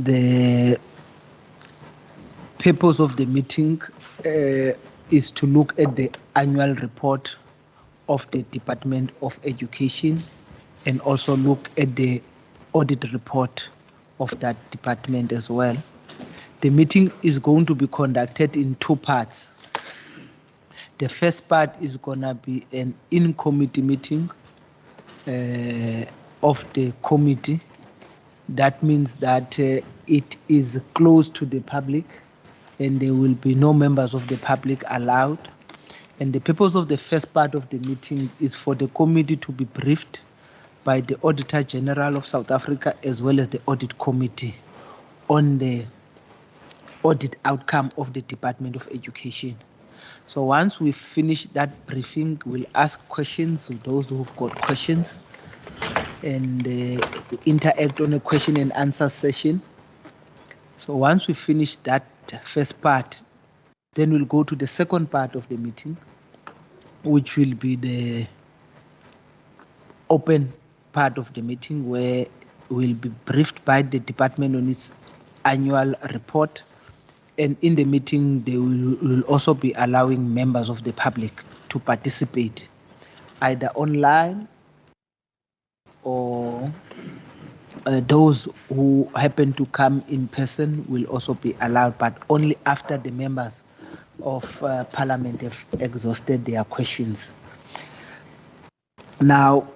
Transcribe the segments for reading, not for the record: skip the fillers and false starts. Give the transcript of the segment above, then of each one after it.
The purpose of the meeting is to look at the annual report of the Department of Education and also look at the audit report of that department as well. The meeting is going to be conducted in two parts. The first part is going to be an in-committee meeting of the committee. That means that it is closed to the public and there will be no members of the public allowed. And the purpose of the first part of the meeting is for the committee to be briefed by the Auditor General of South Africa as well as the Audit Committee on the audit outcome of the Department of Education. So once we finish that briefing, we'll ask questions to those who've got questions and interact on a question and answer session. So once we finish that first part, then we'll go to the second part of the meeting, which will be the open part of the meeting where we'll be briefed by the department on its annual report. And in the meeting, they will also be allowing members of the public to participate, either online or those who happen to come in person will also be allowed, but only after the members of Parliament have exhausted their questions. Now,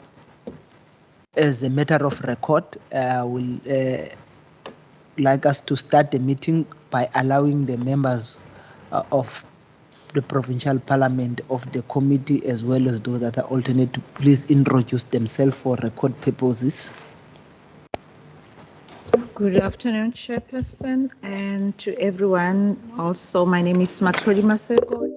as a matter of record, we'll like us to start the meeting by allowing the members of the Provincial Parliament of the committee as well as those that are alternate to please introduce themselves for record purposes. Good afternoon, Chairperson, and to everyone. Also, my name is Matrodi Maseko.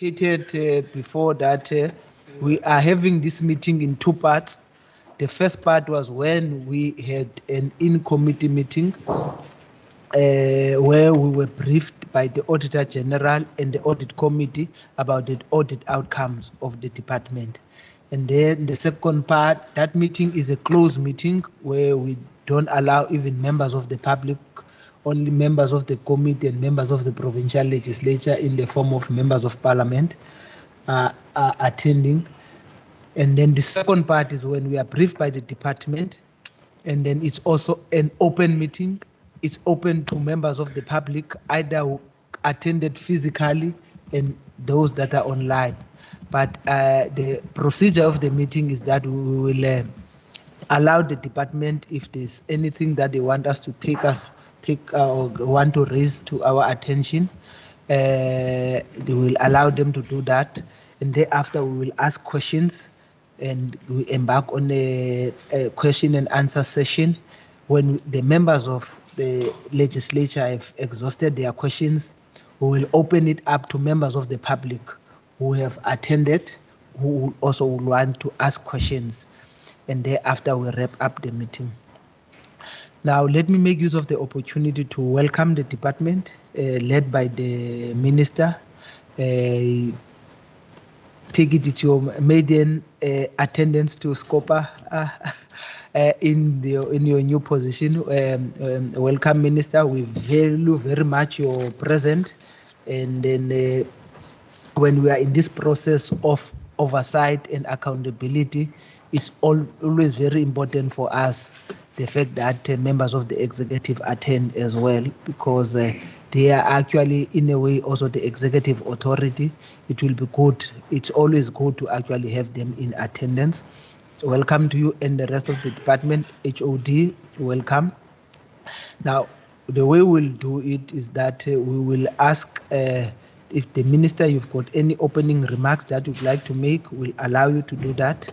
indicated before that we are having this meeting in two parts. The first part was when we had an in-committee meeting where we were briefed by the Auditor General and the Audit Committee about the audit outcomes of the department. And then the second part, that meeting is a closed meeting where we don't allow even members of the public, only members of the committee and members of the provincial legislature in the form of members of parliament are attending. And then the second part is when we are briefed by the department, and then it's also an open meeting. It's open to members of the public, either who attended physically and those that are online. But the procedure of the meeting is that we will allow the department, if there's anything that they want us to take or want to raise to our attention, they will allow them to do that, and thereafter we will ask questions and we embark on a question and answer session. When the members of the legislature have exhausted their questions, we will open it up to members of the public who have attended, who also will want to ask questions, and thereafter we wrap up the meeting. Now, let me make use of the opportunity to welcome the department led by the minister. Take it to your maiden attendance to Scopa in your new position. Welcome, Minister. We value very much your presence. And then when we are in this process of oversight and accountability, it's always very important for us the fact that members of the executive attend as well, because they are actually in a way also the executive authority. It will be good, it's always good to actually have them in attendance. Welcome to you and the rest of the department. HOD, welcome. Now, the way we'll do it is that we will ask if the minister, you've got any opening remarks that you'd like to make, we'll allow you to do that.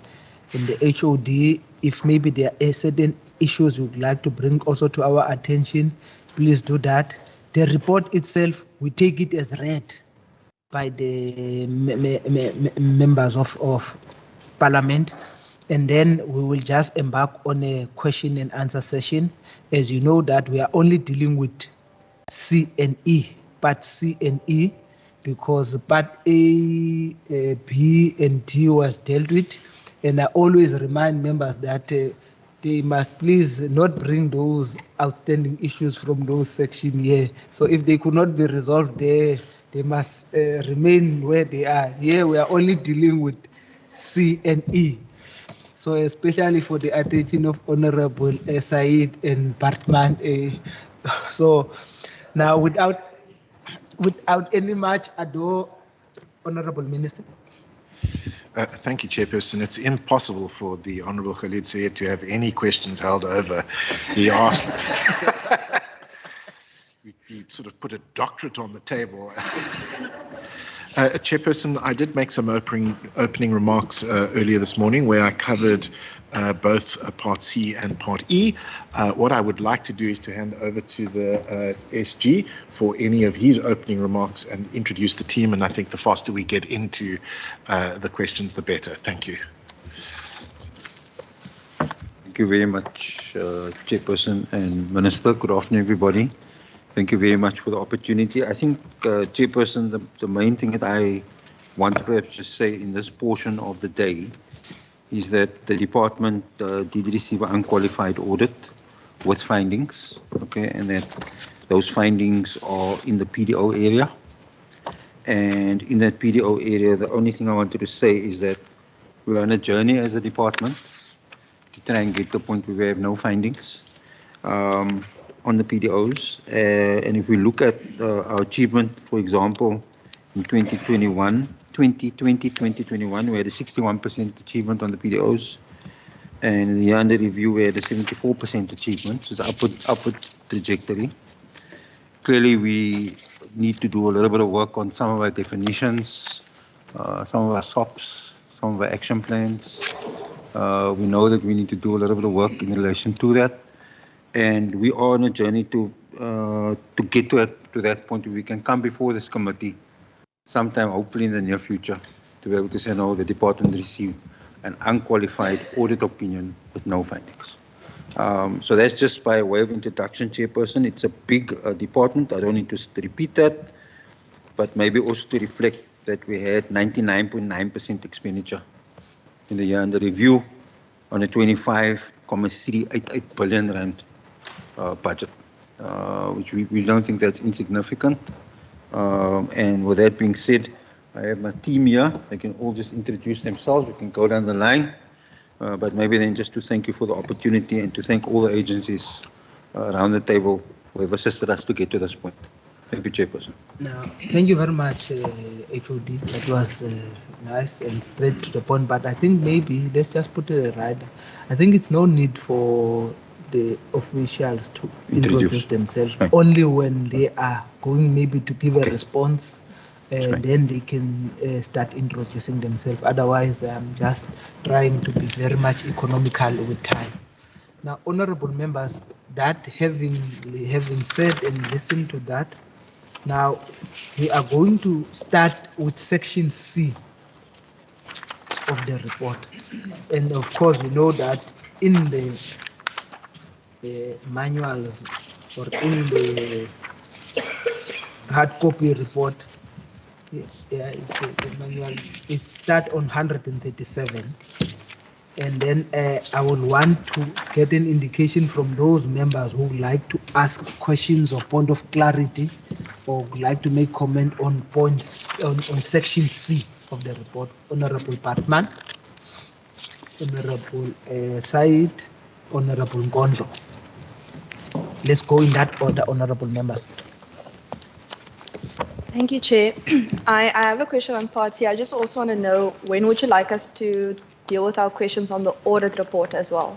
And the HOD, if maybe there are certain issues you'd like to bring also to our attention, please do that. The report itself, we take it as read by the members of parliament, and then we will just embark on a question and answer session. As you know that we are only dealing with C and E, part C and E, because part A, B and D was dealt with. And I always remind members that they must please not bring those outstanding issues from those sections here. So if they could not be resolved there, they must remain where they are. Here we are only dealing with C and E. So especially for the attention of Honorable Said and Bartman. So now without any much ado, Honorable Minister. Thank you, Chairperson. It's impossible for the Honourable Khalid Sayed to have any questions held over. He asked, he sort of put a doctorate on the table. Chairperson, I did make some opening remarks earlier this morning where I covered both Part C and Part E. What I would like to do is to hand over to the SG for any of his opening remarks and introduce the team, and I think the faster we get into the questions, the better. Thank you. Thank you very much, Chairperson and Minister. Good afternoon, everybody. Thank you very much for the opportunity. I think, Chairperson, the main thing that I want to perhaps just say in this portion of the day is that the department did receive an unqualified audit with findings, okay, and that those findings are in the PDO area. And in that PDO area, the only thing I wanted to say is that we're on a journey as a department to try and get to the point where we have no findings on the PDOs. And if we look at our achievement, for example, in 2021, we had a 61% achievement on the PDOs. And in the year under review, we had a 74% achievement, so it's an upward trajectory. Clearly, we need to do a little bit of work on some of our definitions, some of our SOPs, some of our action plans. We know that we need to do a little bit of work in relation to that. And we are on a journey to get to that point where we can come before this committee sometime, hopefully in the near future, to be able to say, no, the department received an unqualified audit opinion with no findings. So that's just by way of introduction, Chairperson. It's a big department. I don't need to repeat that, but maybe also to reflect that we had 99.9% expenditure in the year under review on a 25.388 billion rand budget, which we don't think that's insignificant. And with that being said, I have my team here. They can all just introduce themselves. We can go down the line. But maybe then just to thank you for the opportunity and to thank all the agencies around the table who have assisted us to get to this point. Thank you, Chairperson. Now, thank you very much, HOD. That was nice and straight to the point. But I think maybe let's just put it right. I think it's no need for the officials to introduce themselves, right, only when they are going maybe to give a response, and right, then they can start introducing themselves. Otherwise, I'm just trying to be very much economical with time. Now, honorable members, that having said and listened to that, now we are going to start with section C of the report. And of course, we know that in the manuals or in the hard copy report, it's the manual, it starts on 137. And then I would want to get an indication from those members who would like to ask questions or point of clarity, or would like to make comment on points on section C of the report. Honorable Batman, Honorable Said, Honorable Ngondo. Let's go in that order, honorable members. Thank you, Chair. I have a question on Part C. I just also want to know, when would you like us to deal with our questions on the audit report as well?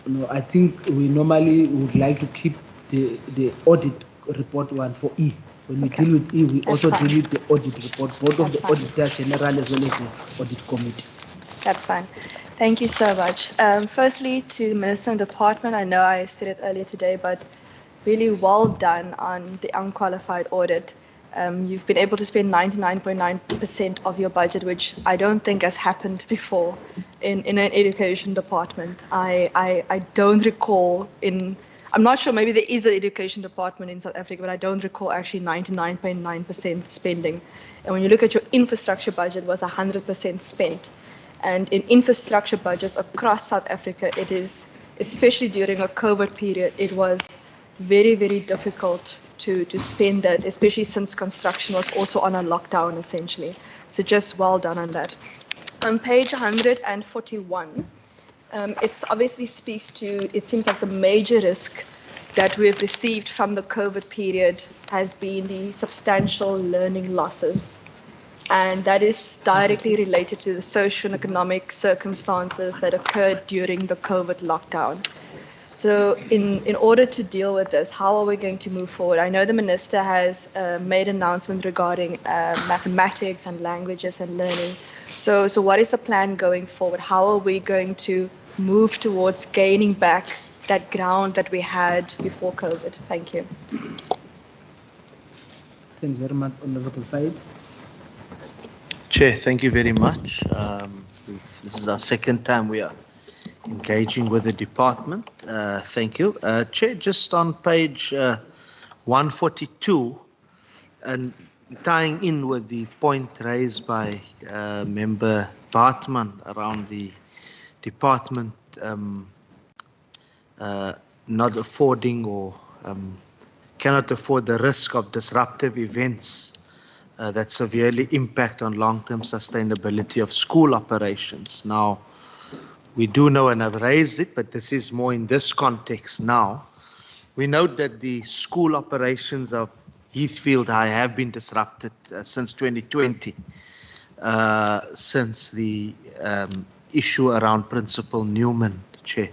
No, I think we normally would like to keep the audit report one for E. When we deal with E, we also deal with the audit report, both of the Auditor General as well as the Audit Committee. That's fine. Thank you so much. Firstly, to the Minister and Department, I know I said it earlier today, but really well done on the unqualified audit. You've been able to spend 99.9% of your budget, which I don't think has happened before in an education department. I don't recall I'm not sure, maybe there is an education department in South Africa, but I don't recall actually 99.9% spending. And when you look at your infrastructure budget, was 100% spent. And in infrastructure budgets across South Africa, it is, especially during a COVID period, it was very, very difficult to spend that, especially since construction was also on a lockdown essentially. So just well done on that. On page 141, it obviously speaks to, it seems like the major risk that we've received from the COVID period has been the substantial learning losses. And that is directly related to the social and economic circumstances that occurred during the COVID lockdown. So in order to deal with this, how are we going to move forward? I know the Minister has made an announcement regarding mathematics and languages and learning. So what is the plan going forward? How are we going to move towards gaining back that ground that we had before COVID? Thank you. Thanks very much, Honorable Said. Chair, thank you very much. This is our second time we are engaging with the department. Thank you. Chair, just on page 142, and tying in with the point raised by Member Bartman around the department not affording or cannot afford the risk of disruptive events that severely impact on long-term sustainability of school operations. Now, we do know, and I've raised it, but this is more in this context now. We note that the school operations of Heathfield High have been disrupted since 2020, since the issue around Principal Newman, Chair.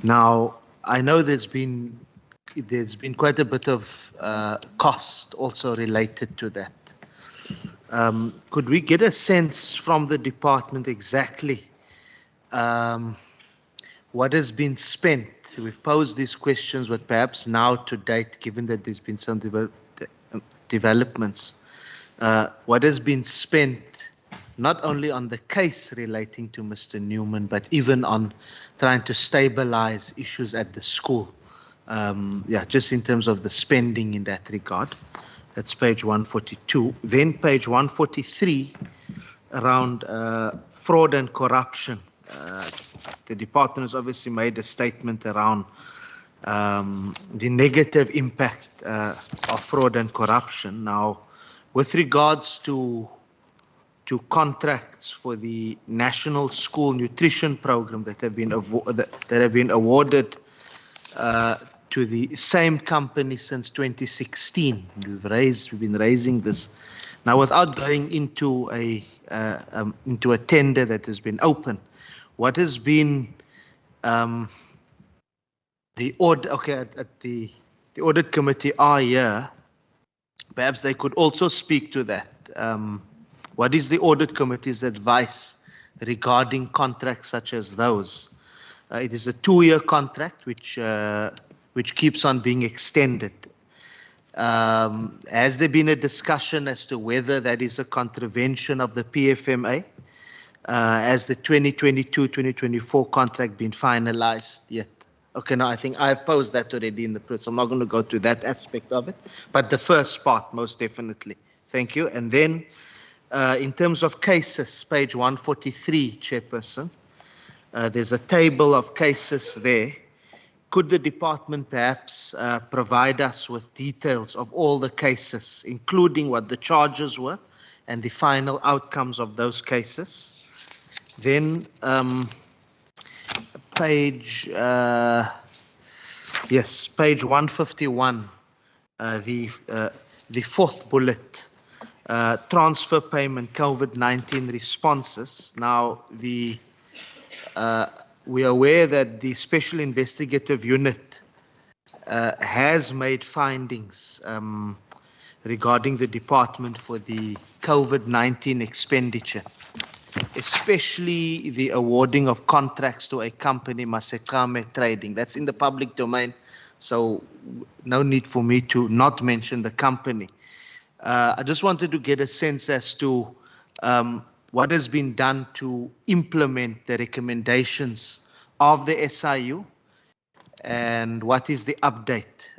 Now, I know there's been quite a bit of cost also related to that. Could we get a sense from the department exactly what has been spent? We've posed these questions, but perhaps now to date, given that there's been some developments, what has been spent not only on the case relating to Mr. Newman, but even on trying to stabilize issues at the school. Yeah, just in terms of the spending in that regard. That's page 142. Then page 143, around fraud and corruption. The department has obviously made a statement around the negative impact of fraud and corruption. Now, with regards to contracts for the National School Nutrition Program that have been awarded to the same company since 2016, we've been raising this. Now, without going into a tender that has been open, what has been the audit? Okay, at the audit committee are here. Perhaps they could also speak to that. What is the audit committee's advice regarding contracts such as those? It is a 2-year contract which keeps on being extended. Has there been a discussion as to whether that is a contravention of the PFMA? Has the 2022-2024 contract been finalized yet? Okay, no, I think I've posed that already in the press. I'm not going to go to that aspect of it, but the first part, most definitely. Thank you. And then in terms of cases, page 143, Chairperson, there's a table of cases there. Could the department perhaps provide us with details of all the cases, including what the charges were and the final outcomes of those cases? Then page 151, the fourth bullet, transfer payment COVID-19 responses. Now, we are aware that the Special Investigative Unit has made findings regarding the department for the COVID-19 expenditure, especially the awarding of contracts to a company, Masekame Trading. That's in the public domain, so no need for me to not mention the company. I just wanted to get a sense as to what has been done to implement the recommendations of the SIU, and what is the update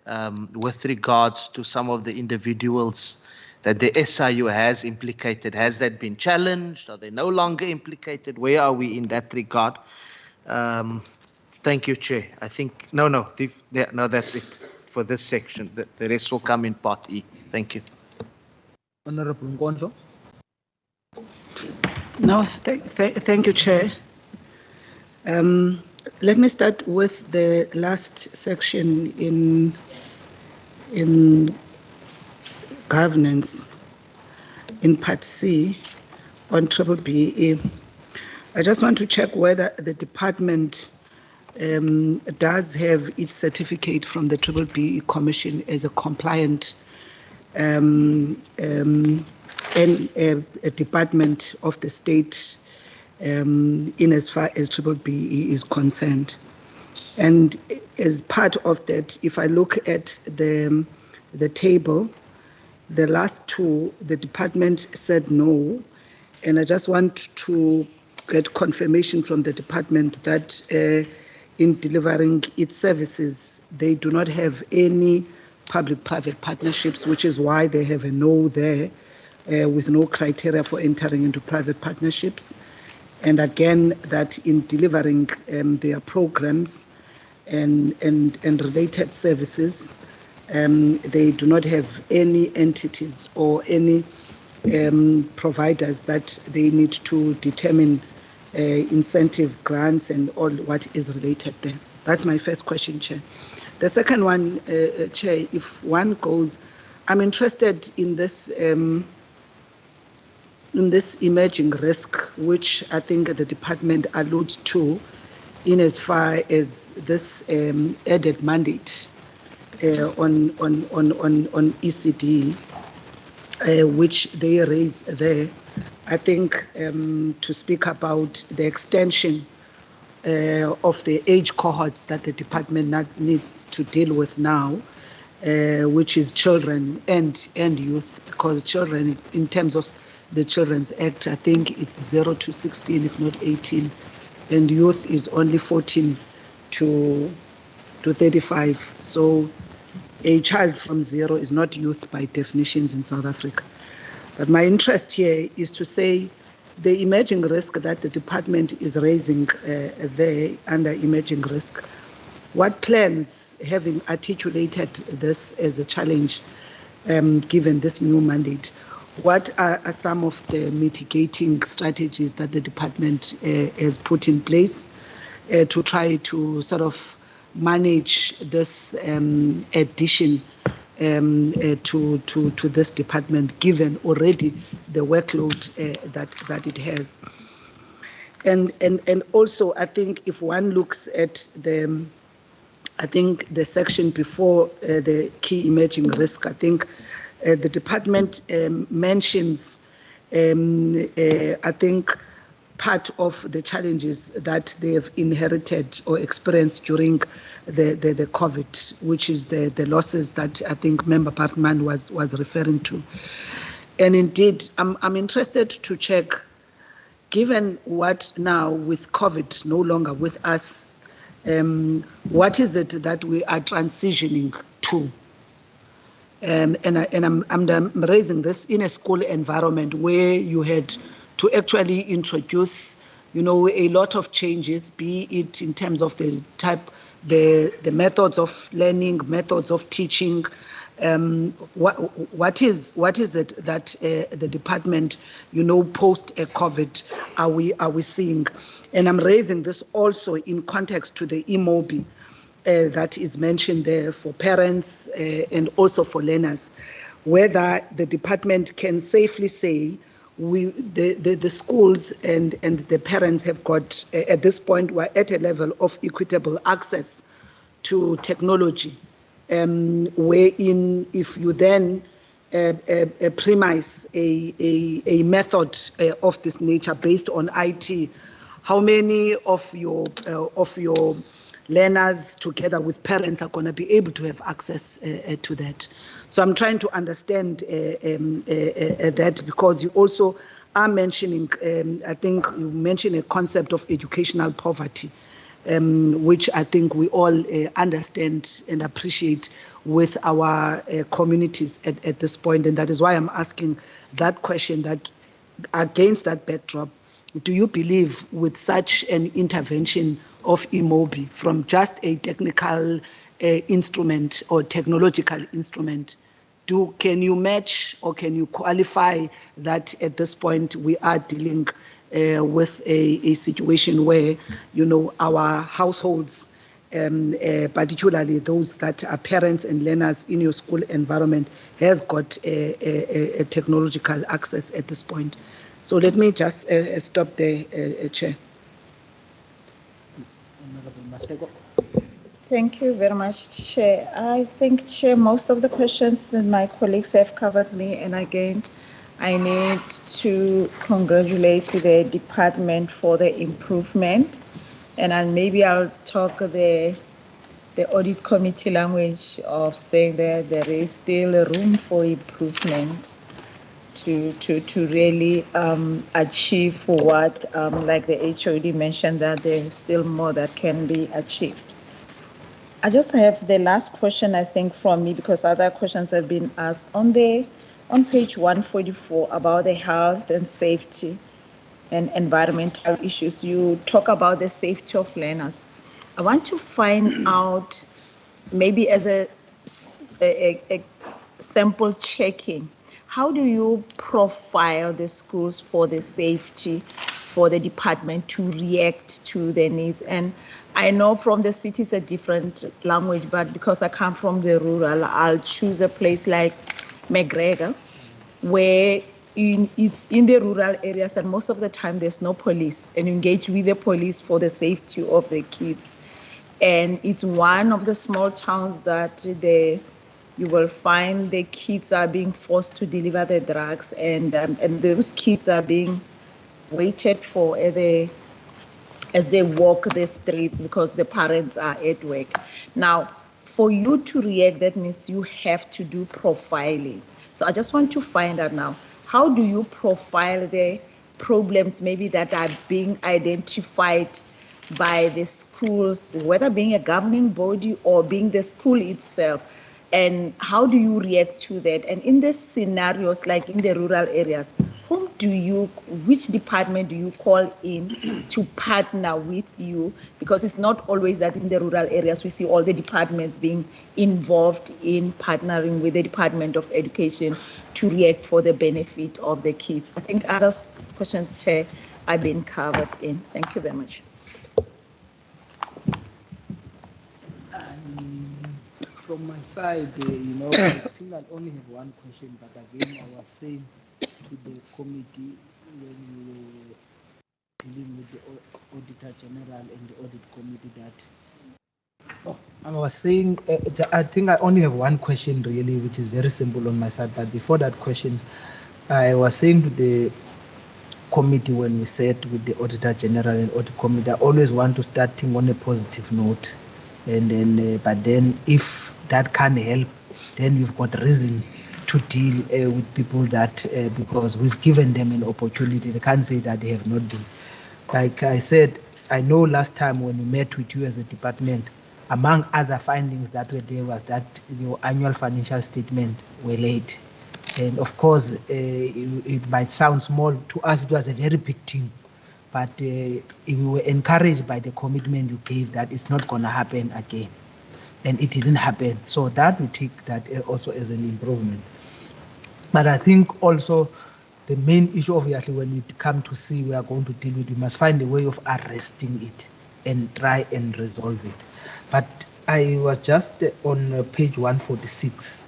with regards to some of the individuals that the SIU has implicated. Has that been challenged? Are they no longer implicated? Where are we in that regard? Thank you, Chair. I think, no, that's it for this section. The rest will come in Part E. Thank you. Honorable Nkondlo. No, thank you, Chair. Let me start with the last section in governance in Part C on BBBE. I just want to check whether the department does have its certificate from the BBBE Commission as a compliant and a department of the state in as far as BBBE is concerned. And as part of that, if I look at the table, the last two, the department said no, and I just want to get confirmation from the department that in delivering its services, they do not have any public-private partnerships, which is why they have a no there, with no criteria for entering into private partnerships. And again, that in delivering their programs and related services, they do not have any entities or any providers that they need to determine incentive grants and all what is related there. That's my first question, Chair. The second one, Chair, if one goes, I'm interested in this emerging risk, which I think the department alludes to in as far as this added mandate on ECD, which they raise there. I think to speak about the extension of the age cohorts that the department needs to deal with now, which is children and youth, because children, in terms of the Children's Act, I think it's 0 to 16, if not 18, and youth is only 14 to 35. So a child from 0 is not youth by definitions in South Africa. But my interest here is to say the emerging risk that the department is raising there under emerging risk. What plans, having articulated this as a challenge, given this new mandate, what are some of the mitigating strategies that the department has put in place to try to sort of manage this addition to this department, given already the workload that it has? And also, I think if one looks at the section before the key emerging risk, I think the department mentions, I think, part of the challenges that they have inherited or experienced during the COVID, which is the losses that I think Member Partman was referring to. And indeed, I'm interested to check, given what now with COVID no longer with us, what is it that we are transitioning to? And I'm raising this in a school environment where you had to actually introduce, a lot of changes, be it in terms of the methods of learning, methods of teaching. What is it that the department, post COVID, are we seeing? And I'm raising this also in context to the e-mobi that is mentioned there for parents and also for learners, whether the department can safely say the schools and the parents have got, at this point, we're at a level of equitable access to technology, wherein if you then premise a method of this nature based on IT, how many of your learners together with parents are going to be able to have access to that? So I'm trying to understand that, because you also are mentioning, I think you mentioned a concept of educational poverty, which I think we all understand and appreciate with our communities at this point. And that is why I'm asking that question, that against that backdrop, do you believe with such an intervention of e-mobi from just a technical instrument or technological instrument, can you match or can you qualify that at this point we are dealing with a situation where, our households, particularly those that are parents and learners in your school environment, has got a technological access at this point? So let me just stop there, Chair. Thank you very much, Chair. I think, Chair, most of the questions that my colleagues have covered me, and again, I need to congratulate the department for the improvement, and maybe I'll talk the audit committee language of saying that there is still room for improvement to really achieve what, like the HOD mentioned, that there's still more that can be achieved. I just have the last question, I think, from me, because other questions have been asked. On page 144 about the health and safety and environmental issues, you talk about the safety of learners. I want to find out, maybe as a sample checking, how do you profile the schools for the safety, for the department to react to their needs? And I know from the city it's a different language, but because I come from the rural, I'll choose a place like McGregor, where it's in the rural areas, and most of the time there's no police, and engage with the police for the safety of the kids. And it's one of the small towns that you will find the kids are being forced to deliver the drugs, and those kids are being waited for as they walk the streets because the parents are at work. Now, For you to react, that means you have to do profiling. So I just want to find out now, how do you profile the problems maybe that are being identified by the schools, whether being a governing body or being the school itself? And how do you react to that? And in the scenarios, like in the rural areas, which department do you call in to partner with you? Because it's not always that in the rural areas we see all the departments being involved in partnering with the Department of Education to react for the benefit of the kids. I think other questions, Chair, have been covered in. Thank you very much. From my side, I think I only have one question, but again, I was saying to the committee when we were dealing with the Auditor General and the Audit Committee that, I was saying, I think I only have one question really, which is very simple on my side, but before that question, I was saying to the committee when we sat with the Auditor General and Audit Committee, I always want to start things on a positive note. And then, but then if that can't help, then we've got reason to deal with people that, because we've given them an opportunity, they can't say that they have not been. Like I said, I know last time when we met with you as a department, among other findings that were there was that your annual financial statement were late. And of course, it might sound small, to us it was a very big thing. But we were encouraged by the commitment you gave that it's not going to happen again. And it didn't happen. So that we take that also as an improvement. But I think also the main issue, obviously, when we come to see we are going to deal with, we must find a way of arresting it and try and resolve it. But I was just on page 146.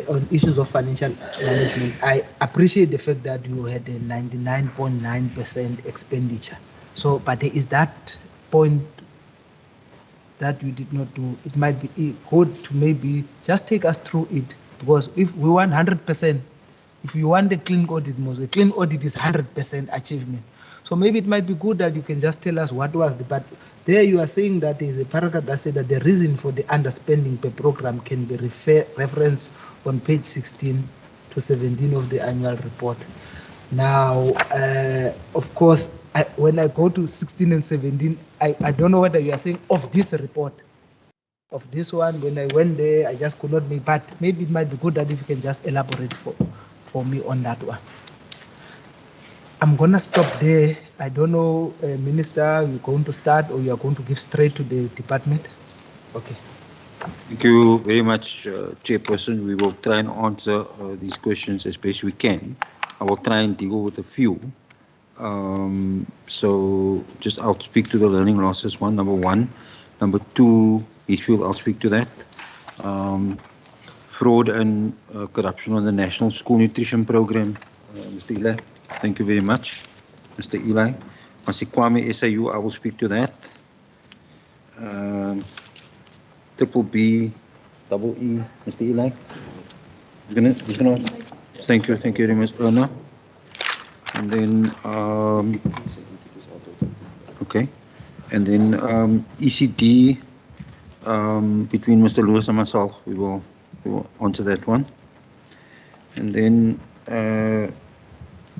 On issues of financial management, I appreciate the fact that you had a 99.9% expenditure. So, but there is that point that you did not do. It might be good to maybe just take us through it, because if we want 100%, if you want a clean audit, a clean audit is 100% achievement. So maybe it might be good that you can just tell us what was the, but there you are saying that there is a paragraph that said that the reason for the underspending per program can be referenced on page 16 to 17 of the annual report. Now, of course, when I go to 16 and 17, I don't know whether you are saying of this report, of this one. When I went there, I just could not make, but maybe it might be good that if you can just elaborate for me on that one. I'm going to stop there. I don't know, Minister, you're going to start or you're going to give straight to the department? Okay. Thank you very much, Chairperson. We will try and answer these questions as best we can. I will try and deal with a few. So just I'll speak to the learning losses one, number one. Number two, I'll speak to that. Fraud and corruption on the National School Nutrition Program, Mr. Eli. Thank you very much, Mr. Eli. Masikwame SIU, I will speak to that. Triple B, double E, Mr. Eli. He's gonna. Thank you very much, Erna. And then, okay. And then ECD, between Mr. Lewis and myself, we will answer that one. And then,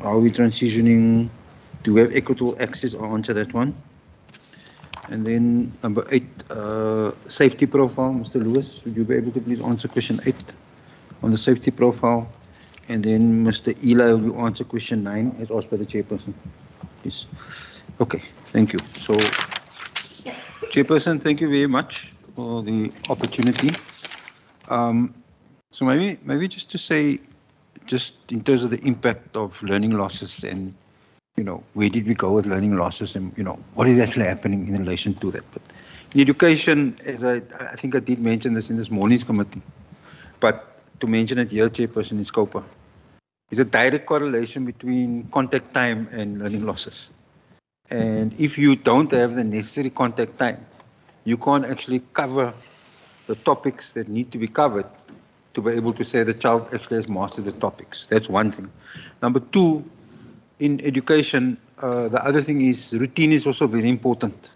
are we transitioning? Do we have equitable access? I'll answer that one. And then number 8, safety profile. Mr. Lewis, would you be able to please answer question 8 on the safety profile? And then Mr. Eli, will you answer question 9 as asked by the chairperson? Yes. Okay, thank you. So, Chairperson, thank you very much for the opportunity. So maybe just to say, just in terms of the impact of learning losses and, where did we go with learning losses and, what is actually happening in relation to that. But in education, as I think I did mention this in this morning's committee, but to mention it here, Chairperson, in SCOPA, is a direct correlation between contact time and learning losses. And if you don't have the necessary contact time, you can't actually cover the topics that need to be covered to be able to say the child actually has mastered the topics. That's one thing. Number two, in education, the other thing is routine is also very important.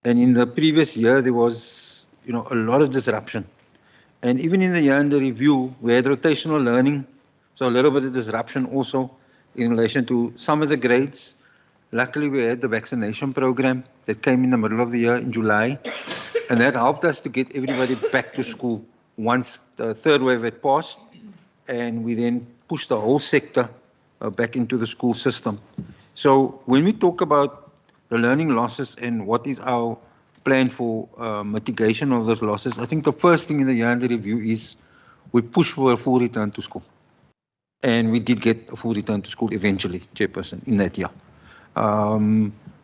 And in the previous year, there was, a lot of disruption. And even in the year under review, we had rotational learning, so a little bit of disruption also in relation to some of the grades. Luckily, we had the vaccination program that came in the middle of the year in July, and that helped us to get everybody back to school once the third wave had passed, and we then pushed the whole sector back into the school system. So when we talk about the learning losses and what is our plan for mitigation of those losses, I think the first thing in the year under review is we push for a full return to school. And we did get a full return to school eventually, Chairperson, in that year.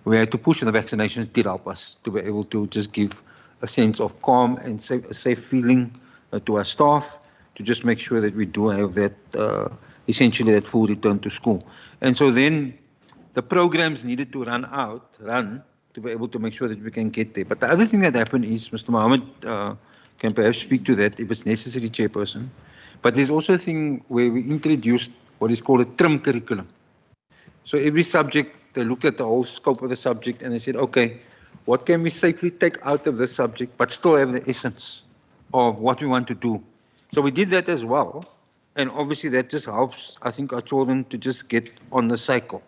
We had to push, and the vaccinations did help us to be able to just give a sense of calm and a safe feeling to our staff, to just make sure that we do have that, essentially that full return to school. And so then the programs needed to run to be able to make sure that we can get there. But the other thing that happened is, Mr. Mohammed can perhaps speak to that if it's necessary, Chairperson. But there's also a thing where we introduced what is called a trim curriculum. So every subject, they looked at the whole scope of the subject and they said, okay, what can we safely take out of this subject but still have the essence of what we want to do? So we did that as well. And obviously that just helps, I think, our children to just get on the cycle.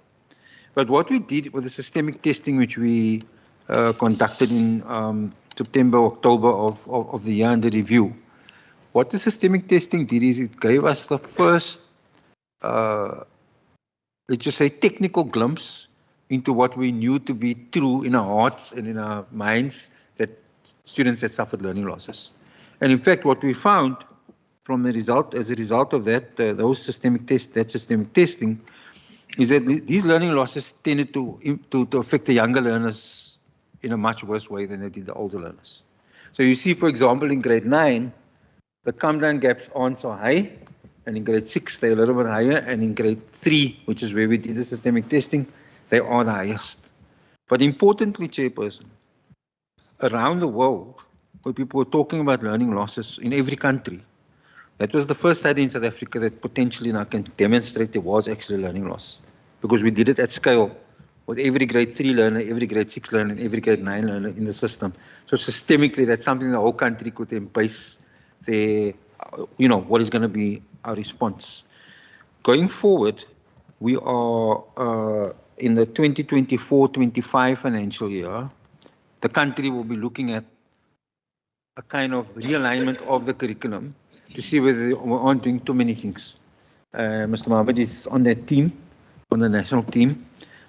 But what we did with the systemic testing, which we conducted in September, October of the year under review, what the systemic testing did is it gave us the first, let's just say, technical glimpse into what we knew to be true in our hearts and in our minds, that students had suffered learning losses. And in fact, what we found from the result, as a result of that, those systemic testing, is that these learning losses tended to affect the younger learners in a much worse way than they did the older learners. So you see, for example, in grade 9, the come down gaps aren't so high, and in grade 6 they're a little bit higher, and in grade 3, which is where we did the systemic testing, they are the highest. But importantly, Chairperson, around the world, where people were talking about learning losses in every country, that was the first study in South Africa that potentially now can demonstrate there was actually learning loss, because we did it at scale with every grade 3 learner, every grade 6 learner, and every grade 9 learner in the system. So systemically, that's something the whole country could then base their, what is going to be our response. Going forward, we are in the 2024-25 financial year, the country will be looking at a kind of realignment of the curriculum to see whether we aren't doing too many things. Mr. Mohammed is on that team, on the national team,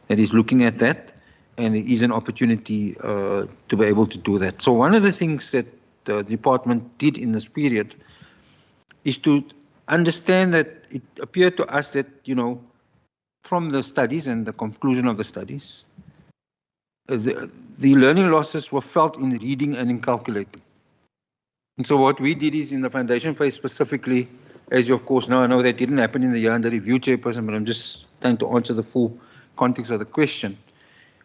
that is looking at that, and there is an opportunity to be able to do that. So one of the things that the department did in this period is to understand that it appeared to us that, from the studies and the conclusion of the studies, the learning losses were felt in reading and in calculating. And so what we did is in the foundation phase specifically, as you of course know, I know that didn't happen in the year under review, Chairperson, but I'm just trying to answer the full context of the question.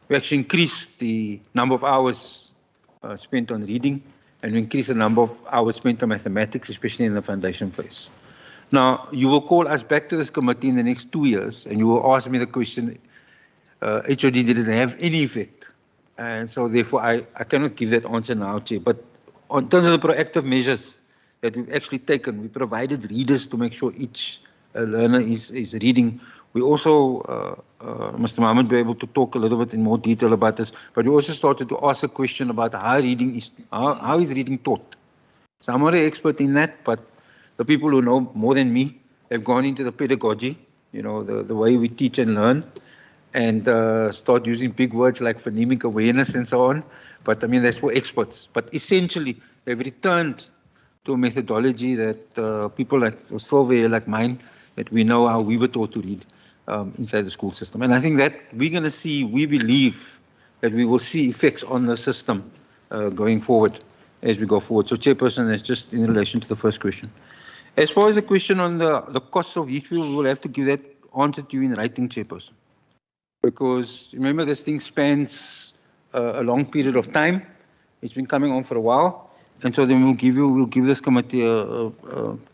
We actually increased the number of hours spent on reading, and we increased the number of hours spent on mathematics, especially in the foundation phase. Now, you will call us back to this committee in the next 2 years, and you will ask me the question, HOD didn't have any effect. And so therefore, I cannot give that answer now, Chair. But in terms of the proactive measures that we've actually taken, we provided readers to make sure each learner is reading. We also, Mr. Mohammed, be able to talk a little bit in more detail about this, but we also started to ask a question about how is reading taught. So I'm not an expert in that, but the people who know more than me have gone into the pedagogy, the way we teach and learn, and start using big words like phonemic awareness and so on. But I mean, that's for experts. But essentially, they've returned to a methodology that people like Sylvia, like mine, that we know how we were taught to read inside the school system. And I think that we're going to see, we believe that we will see effects on the system going forward as we go forward. So, Chairperson, that's just in relation to the first question. As far as the question on the cost of Heathville, we will have to give that answer to you in writing, Chairperson. Because remember, this thing spans a long period of time. It's been coming on for a while. And so then we'll give this committee a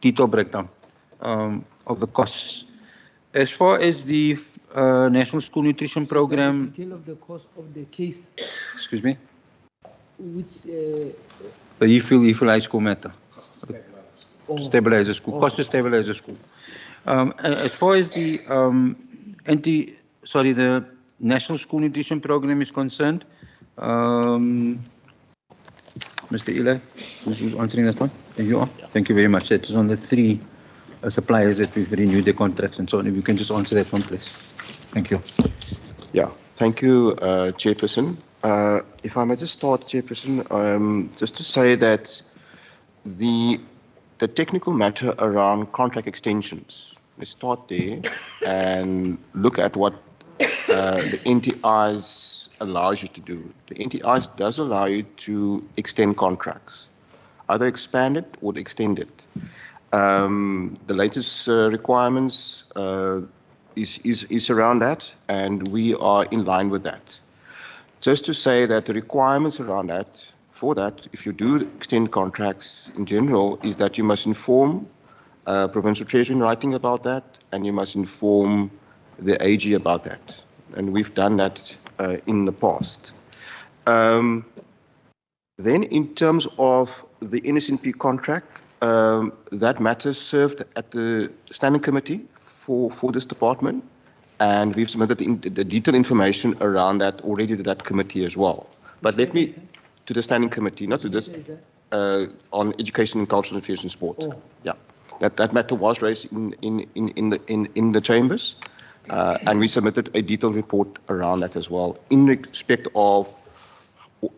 detailed breakdown of the costs. As far as the National School Nutrition Program. The detail of the cost of the case. Excuse me? Which The Efield High School matter. oh, Stabilize the school, cost to stabilize the school. As far as the the National School Nutrition Program is concerned, Mr. Eli, who's answering that one? You are? Thank you very much. That is on the 3 suppliers that we've renewed their contracts and so on. If you can just answer that one, please. Thank you. Yeah, thank you, Chairperson. If I may just start, Chairperson, just to say that the technical matter around contract extensions, let's start there and look at what the NTIs allows you to do. The NTIs does allow you to extend contracts, either expand it or extend it. The latest requirements is around that, and we are in line with that. Just to say that the requirements around that, for that, if you do extend contracts in general, is that you must inform Provincial Treasury in writing about that, and you must inform the AG about that. And we've done that in the past. Then in terms of the NSNP contract, that matter served at the standing committee for this department, and we've submitted the detailed information around that already to that committee as well. But let me, to the standing committee, not to this, on education and cultural affairs and sport. Oh. Yeah, that matter was raised in the chambers, and we submitted a detailed report around that as well, in respect of,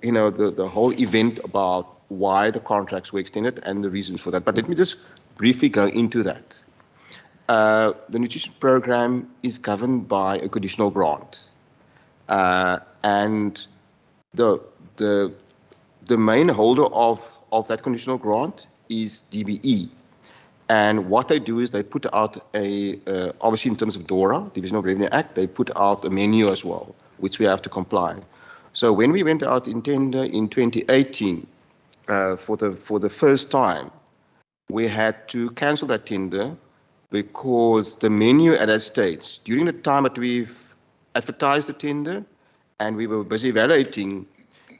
you know, the whole event about why the contracts were extended and the reasons for that. But let me just briefly go into that. The nutrition program is governed by a conditional grant, and the main holder of that conditional grant is DBE. And what they do is they put out obviously in terms of DORA, Division of Revenue Act, they put out a menu as well, which we have to comply. So when we went out in tender in 2018, for the first time, we had to cancel that tender because the menu at that stage, during the time that we've advertised the tender and we were busy evaluating,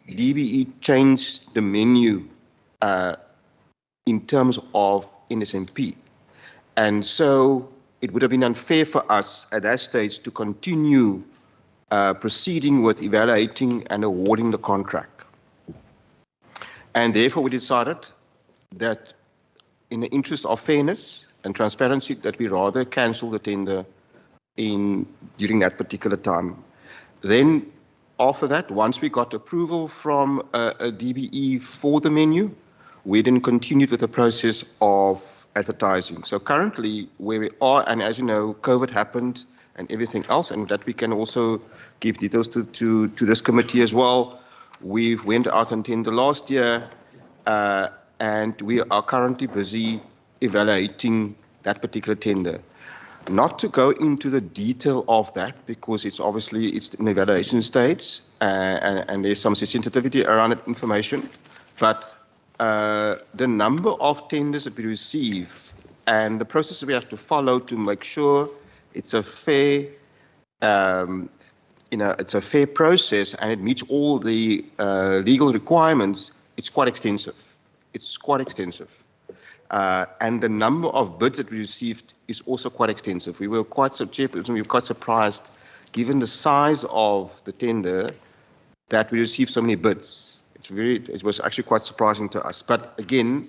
DBE changed the menu in terms of NSNP. And so it would have been unfair for us at that stage to continue proceeding with evaluating and awarding the contract. And therefore we decided that in the interest of fairness and transparency, that we rather cancel the tender during that particular time. Then after that, once we got approval from a DBE for the menu, we then continued with the process of advertising. So currently where we are, and as you know, COVID happened and everything else, and that we can also give details to this committee as well. We've went out on tender last year, and we are currently busy evaluating that particular tender. Not to go into the detail of that, because it's in the evaluation stage, and there's some sensitivity around that information, but the number of tenders that we receive and the process we have to follow to make sure it's a fair, it's a fair process and it meets all the legal requirements, it's quite extensive. It's quite extensive. And the number of bids that we received is also quite extensive. We were quite surprised, given the size of the tender, that we received so many bids. It was actually quite surprising to us. But again,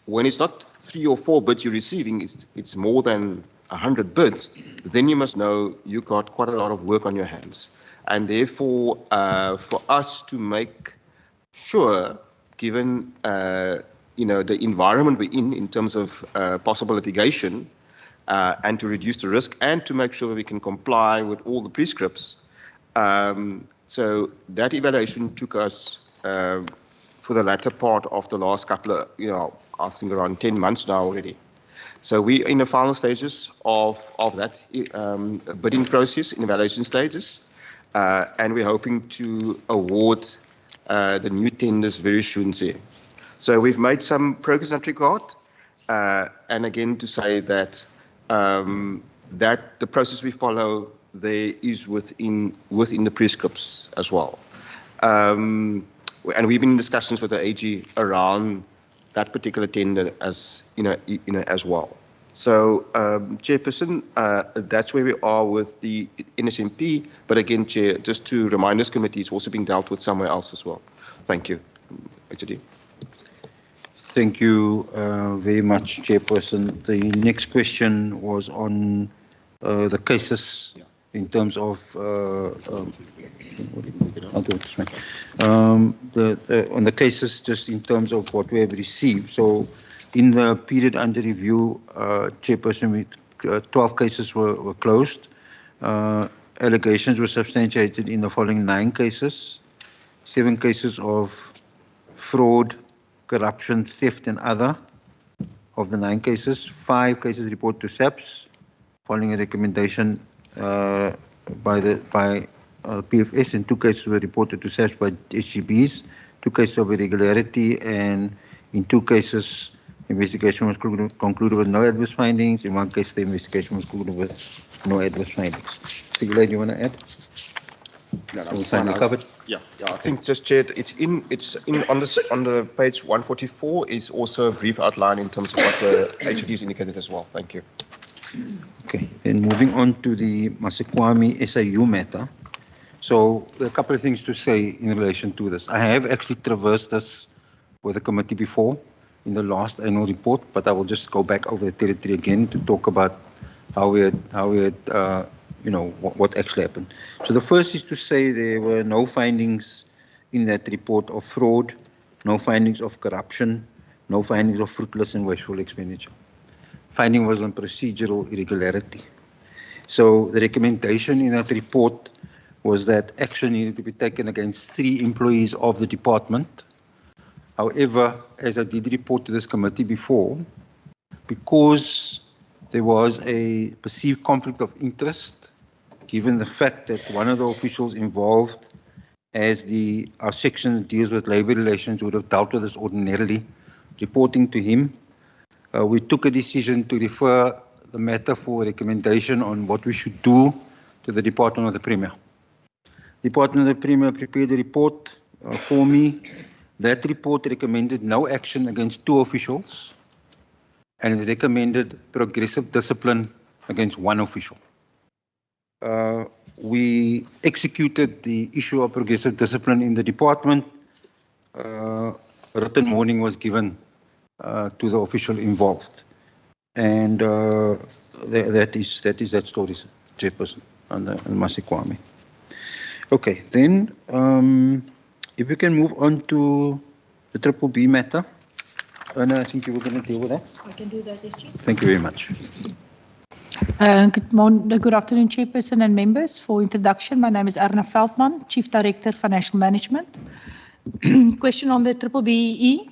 when it's not 3 or 4 bids you're receiving, it's more than 100 bids, then you must know you got quite a lot of work on your hands. And therefore, for us to make sure, given the environment we're in terms of possible litigation, and to reduce the risk and to make sure we can comply with all the prescripts. So that evaluation took us for the latter part of the last couple of, I think around 10 months now already. So we're in the final stages of that bidding process, in evaluation stages, and we're hoping to award the new tenders very soon. So we've made some progress in that regard, and again to say that that the process we follow there is within the prescripts as well. and we've been in discussions with the AG around that particular tender as as well. So, Chairperson, that's where we are with the NSMP. But again, Chair, just to remind this committee, it's also being dealt with somewhere else as well. Thank you. HOD. Thank you very much, Chairperson. The next question was on the cases in terms of I'll do it this way. On the cases, just in terms of what we have received. So, in the period under review, Chairperson, 12 cases were closed. Allegations were substantiated in the following 9 cases: 7 cases of fraud, corruption, theft, and other. Of the 9 cases, 5 cases reported to SAPS, following a recommendation by PFS, and 2 cases were reported to SAPS by SGBs. 2 cases of irregularity, and in 2 cases, investigation was concluded with no adverse findings. In 1 case, the investigation was concluded with no adverse findings. Mr. Gillard, do you want to add? No, covered? Yeah, I think just Chair, it's in on the page 144 is also a brief outline in terms of what the HOD has indicated as well. Thank you. Okay, then moving on to the Masikwami SAU matter. So, there are a couple of things to say in relation to this. I have actually traversed this with the committee before in the last annual report, but I will just go back over the territory again to talk about how we had what actually happened. So the first is to say there were no findings in that report of fraud, no findings of corruption, no findings of fruitless and wasteful expenditure. Finding was on procedural irregularity. So the recommendation in that report was that action needed to be taken against 3 employees of the department. However, as I did report to this committee before, because there was a perceived conflict of interest, given the fact that one of the officials involved, as our section that deals with labor relations would have dealt with this ordinarily, reporting to him, we took a decision to refer the matter for recommendation on what we should do to the Department of the Premier. The Department of the Premier prepared a report for me. That report recommended no action against 2 officials, and it recommended progressive discipline against 1 official. We executed the issue of progressive discipline in the department. A written warning was given to the official involved, and that is that story, Chairperson, on Masikwami. Okay, then if we can move on to the Triple B matter. Anna, I think you were going to deal with that. I can do that, SG. Thank you very much. Good afternoon, Chairperson and members. For introduction, my name is Erna Veldman, Chief Director, Financial Management. Question on the Triple BEE.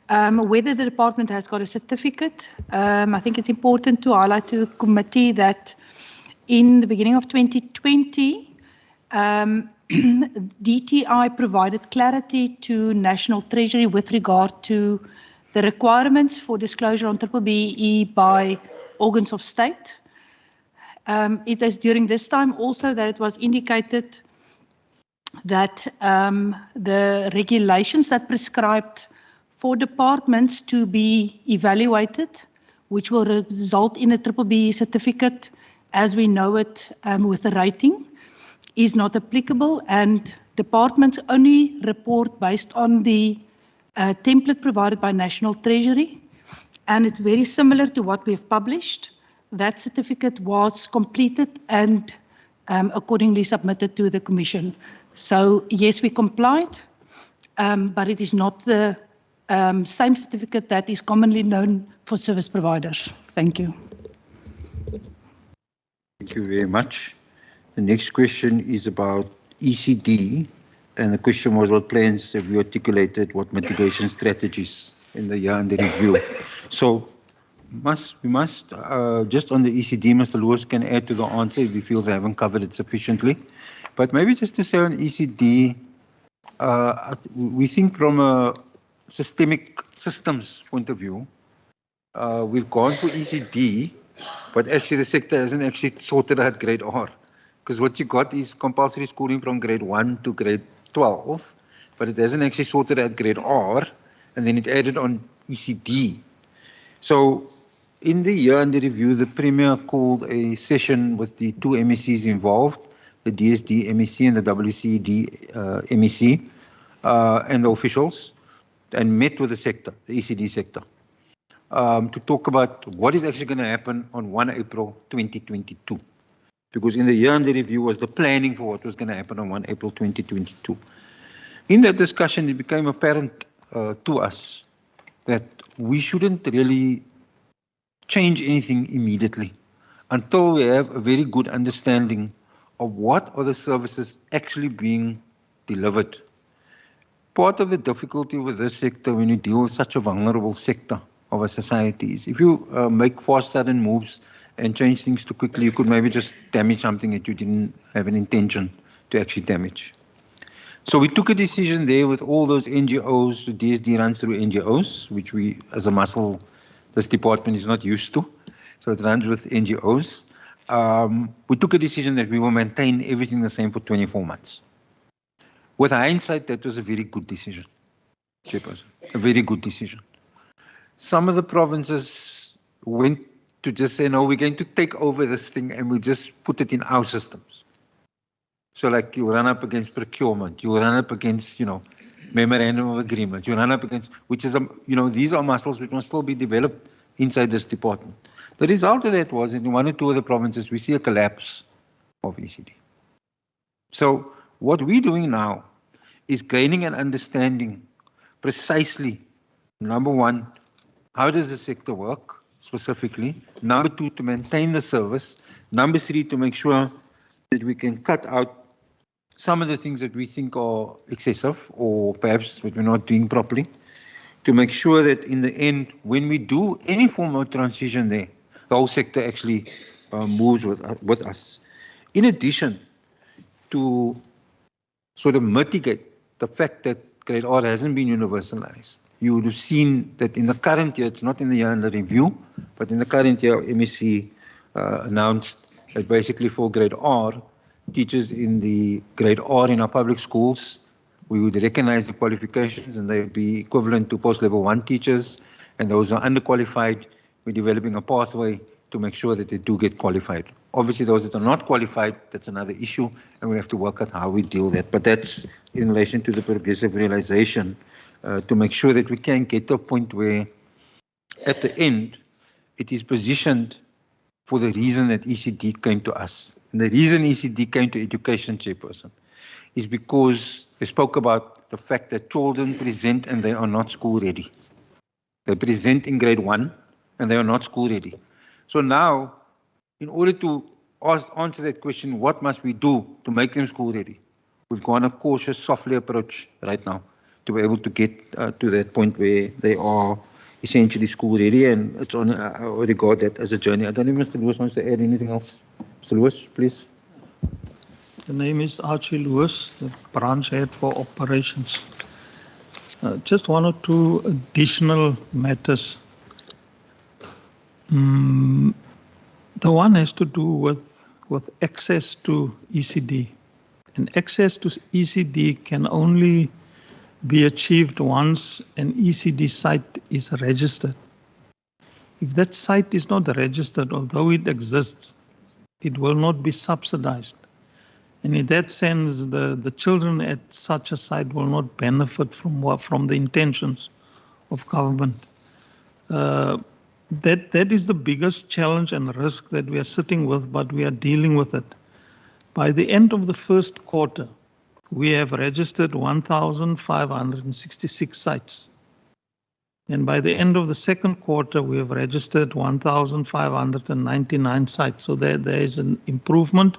Whether the department has got a certificate. I think it's important to highlight to the committee that in the beginning of 2020, DTI provided clarity to National Treasury with regard to the requirements for disclosure on Triple BEE by organs of state. It is during this time also that it was indicated that the regulations that prescribed for departments to be evaluated, which will result in a Triple BEE certificate as we know it with the rating, is not applicable, and departments only report based on the template provided by National Treasury, and it's very similar to what we have published. That certificate was completed and accordingly submitted to the Commission. So yes, we complied, but it is not the same certificate that is commonly known for service providers. Thank you. Thank you very much. The next question is about ECD, and the question was what plans have you articulated, what mitigation strategies in the year under review. So we must just on the ECD, Mr. Lewis can add to the answer if he feels I haven't covered it sufficiently. But maybe just to say on ECD, we think from a systemic systems point of view, we've gone for ECD, but actually the sector hasn't actually sorted out grade R. Because what you got is compulsory schooling from grade 1 to grade 12, but it hasn't actually sorted out grade R, and then it added on ECD. So in the year under review, the Premier called a session with the two MECs involved, the DSD MEC and the WCD MEC, and the officials, and met with the sector, the ECD sector, to talk about what is actually going to happen on 1 April 2022. Because in the year under review was the planning for what was going to happen on 1 April 2022. In that discussion, it became apparent to us that we shouldn't really change anything immediately until we have a very good understanding of what are the services actually being delivered. Part of the difficulty with this sector when you deal with such a vulnerable sector of a society is if you make fast sudden moves and change things too quickly, you could maybe just damage something that you didn't have an intention to actually damage. So we took a decision there with all those NGOs, the DSD runs through NGOs, which we as a muscle, this department is not used to. So it runs with NGOs. We took a decision that we will maintain everything the same for 24 months. With hindsight, that was a very good decision, Chairperson, a very good decision. Some of the provinces went to just say, no, we're going to take over this thing and we'll just put it in our systems. So like you run up against procurement, you run up against, memorandum of agreement, you run up against, which is, these are muscles which must still be developed inside this department. The result of that was in one or two of the provinces, we see a collapse of ECD. So what we're doing now is gaining an understanding precisely, number one, how does the sector work specifically? Number two, to maintain the service. Number three, to make sure that we can cut out some of the things that we think are excessive or perhaps that we're not doing properly. To make sure that in the end, when we do any form of transition there, the whole sector actually moves with us. In addition to sort of mitigate the fact that grade R hasn't been universalized. You would have seen that in the current year, it's not in the year under review, but in the current year, MEC announced that basically for grade R, teachers in the grade R in our public schools, we would recognize the qualifications and they would be equivalent to post-level 1 teachers, and those who are underqualified, we're developing a pathway to make sure that they do get qualified. Obviously, those that are not qualified, that's another issue, and we have to work out how we deal with that. But that's in relation to the progressive realization to make sure that we can get to a point where, at the end, it is positioned for the reason that ECD came to us. And the reason ECD came to education, Chairperson, is because they spoke about the fact that children present and they are not school ready. They present in grade 1 and they are not school ready. So now, in order to answer that question, what must we do to make them school ready? We've gone a cautious, softly approach right now to be able to get to that point where they are essentially school ready, and it's on, I regard that as a journey. I don't know if Mr. Lewis wants to add anything else. Mr. Lewis, please. The name is Archie Lewis, the branch head for operations. Just one or two additional matters. The one has to do with access to ECD. And access to ECD can only be achieved once an ECD site is registered. If that site is not registered, although it exists, it will not be subsidized. And in that sense, the children at such a site will not benefit from the intentions of government. That is the biggest challenge and risk that we are sitting with, but we are dealing with it. By the end of the first quarter, we have registered 1,566 sites. And by the end of the second quarter, we have registered 1,599 sites. So there is an improvement.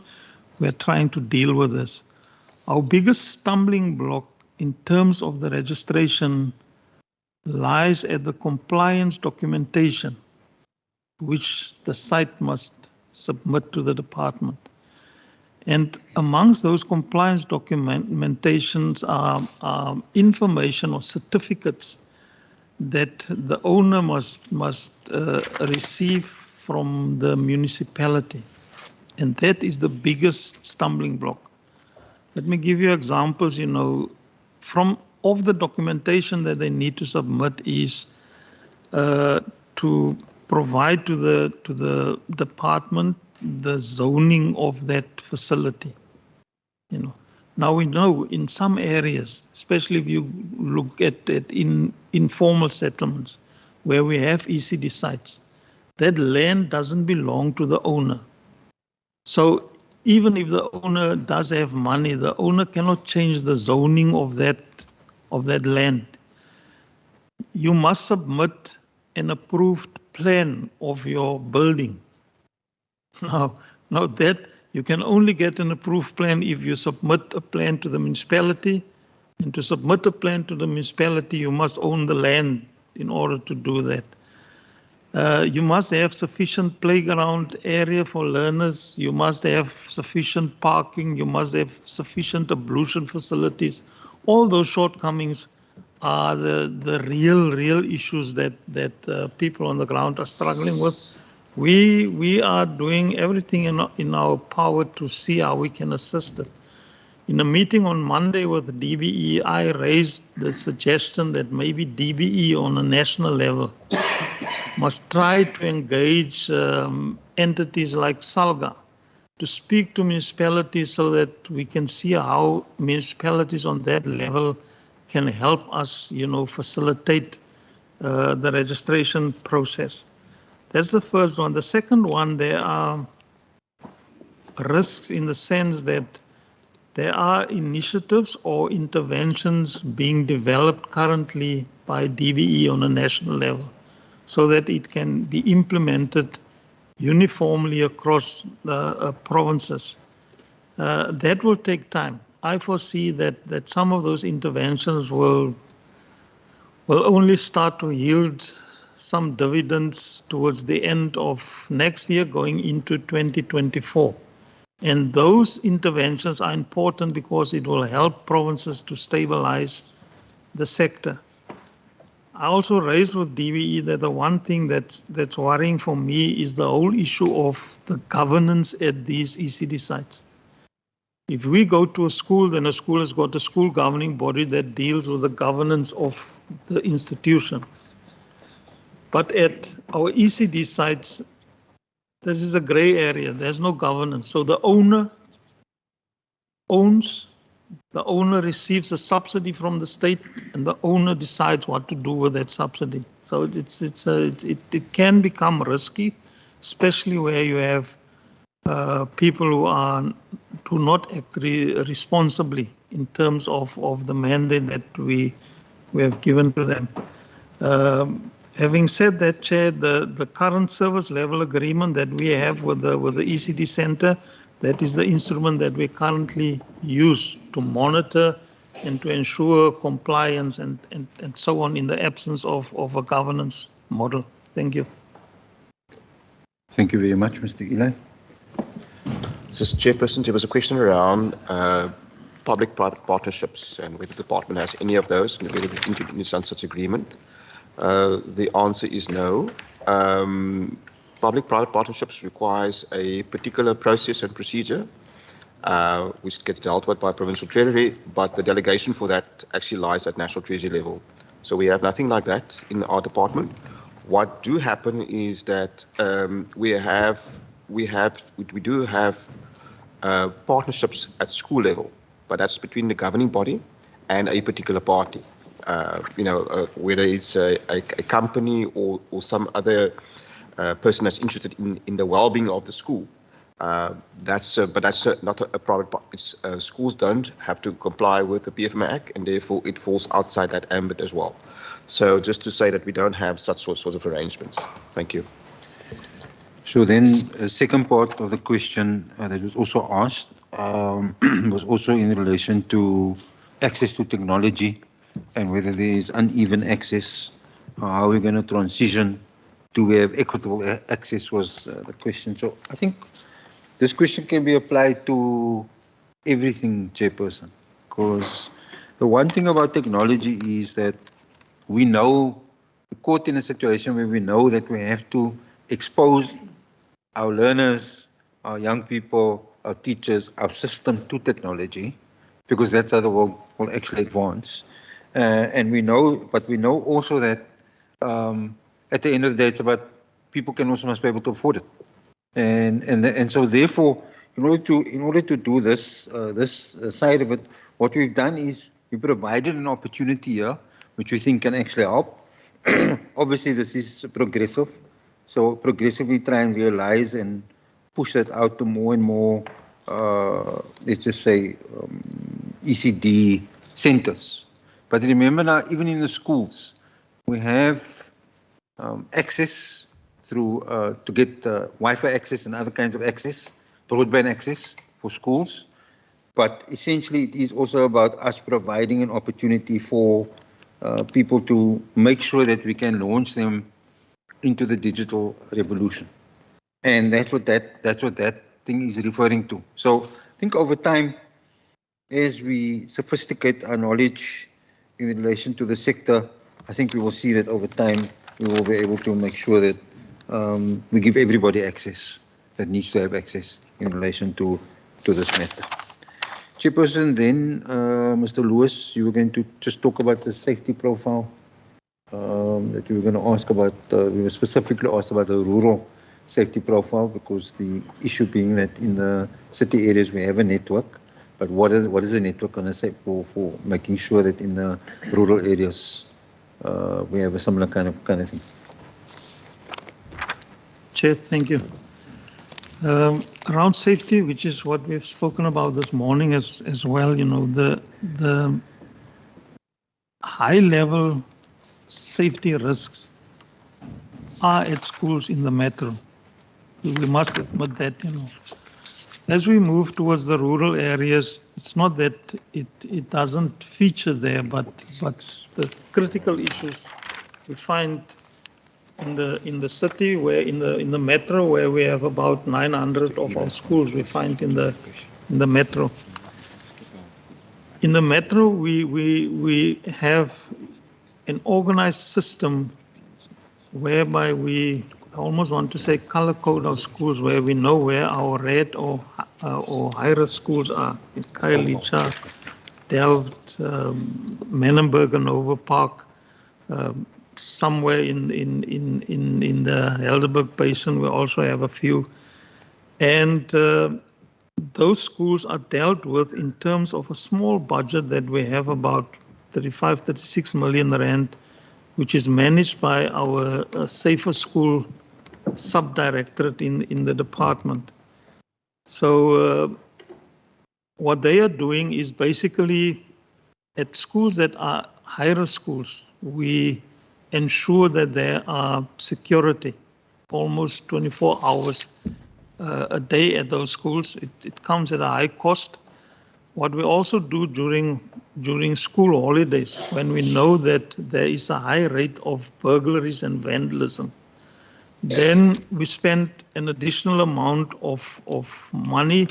We're trying to deal with this. Our biggest stumbling block in terms of the registration lies at the compliance documentation, which the site must submit to the department. And amongst those compliance documentations are information or certificates that the owner must receive from the municipality. And that is the biggest stumbling block. Let me give you examples, from of the documentation that they need to submit is to provide to the department the zoning of that facility. Now we know in some areas, especially if you look at it in informal settlements where we have ECD sites, that land doesn't belong to the owner. So even if the owner does have money, the owner cannot change the zoning of that land. You must submit an approved plan of your building. Now that you can only get an approved plan if you submit a plan to the municipality, and to submit a plan to the municipality, you must own the land in order to do that. You must have sufficient playground area for learners. You must have sufficient parking. You must have sufficient ablution facilities. All those shortcomings are the real issues that people on the ground are struggling with. We are doing everything in our power to see how we can assist it. In a meeting on Monday with DBE, I raised the suggestion that maybe DBE on a national level must try to engage entities like SALGA to speak to municipalities so that we can see how municipalities on that level can help us, facilitate the registration process. That's the first one. The second one, there are risks in the sense that there are initiatives or interventions being developed currently by DBE on a national level so that it can be implemented uniformly across the provinces. That will take time. I foresee that some of those interventions will only start to yield some dividends towards the end of next year, going into 2024. And those interventions are important because it will help provinces to stabilize the sector. I also raised with DBE that the one thing that's worrying for me is the whole issue of the governance at these ECD sites. If we go to a school, then a school has got a school governing body that deals with the governance of the institution. But at our ECD sites, this is a gray area. There's no governance. So the owner owns, the owner receives a subsidy from the state, and the owner decides what to do with that subsidy. So it can become risky, especially where you have people who do not act responsibly in terms of the mandate that we have given to them. Having said that, Chair, the current service level agreement that we have with the ECD Centre, that is the instrument that we currently use to monitor and to ensure compliance and so on in the absence of a governance model. Thank you. Thank you very much, Mr. Eli. Mr. Chairperson, there was a question around public-private partnerships and whether the department has any of those and whether it entered into such agreement. The answer is no. Public-private partnerships requires a particular process and procedure which gets dealt with by Provincial Treasury, but the delegation for that actually lies at National Treasury level. So we have nothing like that in our department. What do happen is that we do have partnerships at school level, but that's between the governing body and a particular party. Whether it's a company or some other person that's interested in the well-being of the school. But that's not a private. Schools don't have to comply with the PFMA Act, and therefore it falls outside that ambit as well. So just to say that we don't have such sort of arrangements. Thank you. So then, the second part of the question that was also asked was also in relation to access to technology and whether there is uneven access, how we're going to transition to have equitable access was the question. So I think this question can be applied to everything, Chairperson, because the one thing about technology is that we know, we're caught in a situation where we know that we have to expose our learners, our young people, our teachers, our system to technology, because that's how the world will actually advance. And we know, but we know also that at the end of the day, it's about people can also must be able to afford it. And so therefore, in order to do this side of it, what we've done is we provided an opportunity here, which we think can actually help. Obviously, this is progressive, so progressively try and realize and push that out to more and more, let's just say, ECD centers. But remember now, even in the schools, we have access through to get Wi-Fi access and other kinds of access, broadband access for schools. But essentially, it is also about us providing an opportunity for people to make sure that we can launch them into the digital revolution. And that's what that thing is referring to. So I think over time, as we sophisticate our knowledge in relation to the sector, I think we will see that over time we will be able to make sure that we give everybody access that needs to have access in relation to this matter. Chairperson, then Mr. Lewis, you were going to just talk about the safety profile that you were going to ask about. We were specifically asked about the rural safety profile because the issue being that in the city areas we have a network, but what is the network going to say for making sure that in the rural areas we have a similar kind of thing? Chair, thank you. Around safety, which is what we've spoken about this morning as well, you know, the high level safety risks are at schools in the metro. We must admit that, you know. As we move towards the rural areas, it's not that it doesn't feature there, but the critical issues we find in the city, where in the metro, where we have about 900 of our schools, we find in the metro. In the metro, we have an organized system whereby we almost want to say color code our schools, where we know where our red or high-risk schools are. In Khayelitsha, Delft, Menenberg and Over Park, somewhere in the Helderberg Basin, we also have a few. And those schools are dealt with in terms of a small budget that we have, about 36 million rand, which is managed by our Safer School Sub-Directorate in the department. So what they are doing is basically at schools that are high-risk schools, we ensure that there are security almost 24 hours a day at those schools. It comes at a high cost. What we also do during school holidays, when we know that there is a high rate of burglaries and vandalism, then we spend an additional amount of money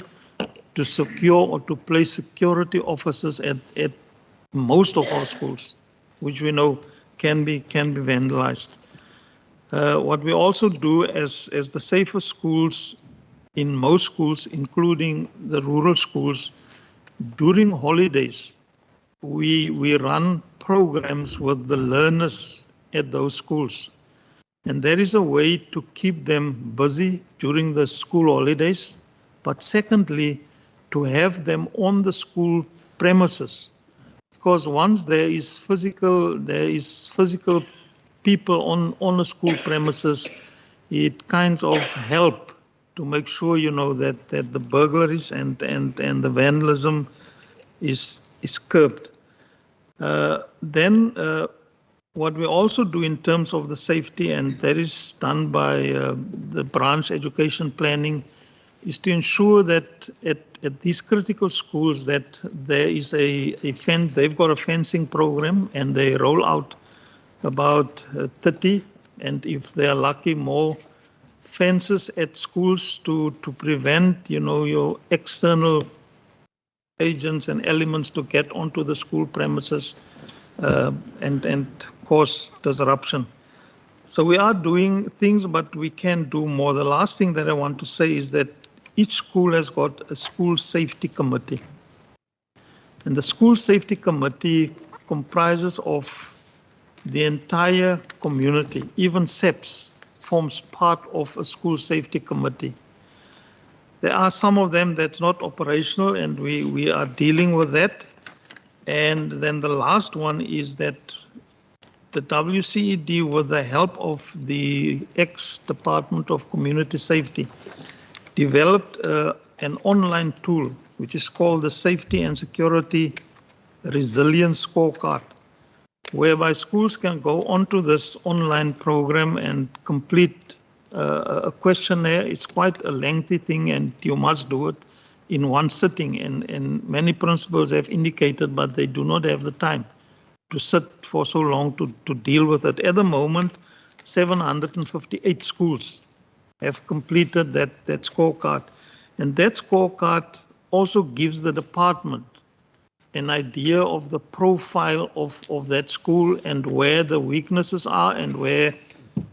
to secure or to place security officers at most of our schools, which we know can be vandalized. What we also do as the safer schools in most schools, including the rural schools, during holidays, we run programs with the learners at those schools. And there is a way to keep them busy during the school holidays, but secondly, to have them on the school premises. Because once there is physical people on the school premises, it kinds of help to make sure, you know, that the burglaries and the vandalism is curbed. Then what we also do in terms of the safety, and that is done by the branch education planning, is to ensure that at these critical schools that there is they've got a fencing program, and they roll out about 30, and if they are lucky, more fences at schools to prevent, you know, your external agents and elements to get onto the school premises and cause disruption. So we are doing things, but we can do more. The last thing that I want to say is that each school has got a school safety committee. And the school safety committee comprises of the entire community. Even SEPS forms part of a school safety committee. There are some of them that's not operational, and we are dealing with that. And then the last one is that the WCED, with the help of the ex-Department of Community Safety, developed an online tool which is called the Safety and Security Resilience Scorecard, whereby schools can go onto this online program and complete a questionnaire. It's quite a lengthy thing, and you must do it in one sitting. And many principals have indicated, but they do not have the time to sit for so long to deal with it. At the moment, 758 schools have completed that scorecard. And that scorecard also gives the department an idea of the profile of that school and where the weaknesses are and where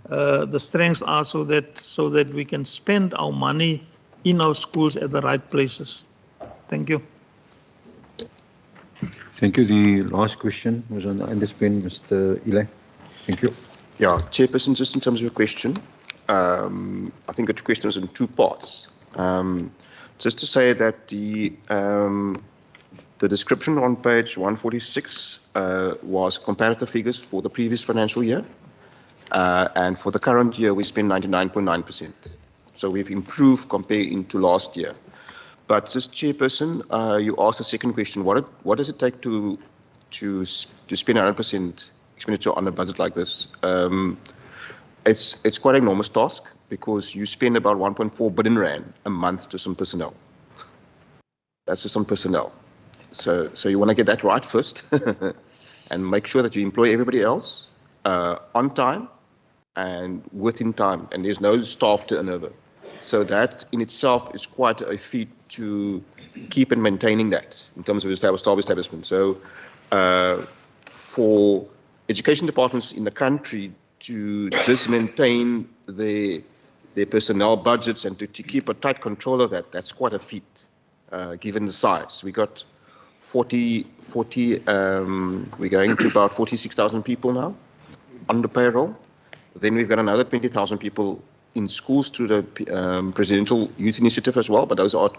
the strengths are, so that we can spend our money in our schools at the right places. Thank you. Thank you. The last question was on the underspend, Mr. Eli. Thank you. Yeah, Chairperson, just in terms of your question, I think the question was in two parts. Just to say that the description on page 146 was comparative figures for the previous financial year, and for the current year we spent 99.9%. So we've improved compared to last year. But just Chairperson, you asked a second question. What does it take to spend 100% expenditure on a budget like this? It's quite an enormous task, because you spend about 1.4 billion rand a month to some personnel. That's just some personnel. So you want to get that right first, and make sure that you employ everybody else on time and within time, and there's no staff turnover. So that in itself is quite a feat to keep and maintaining that in terms of staff establishment. So for education departments in the country to just maintain their personnel budgets and to keep a tight control of that, that's quite a feat given the size. We got 40 we're going to about 46,000 people now on the payroll. Then we've got another 20,000 people in schools through the Presidential Youth Initiative as well, but those are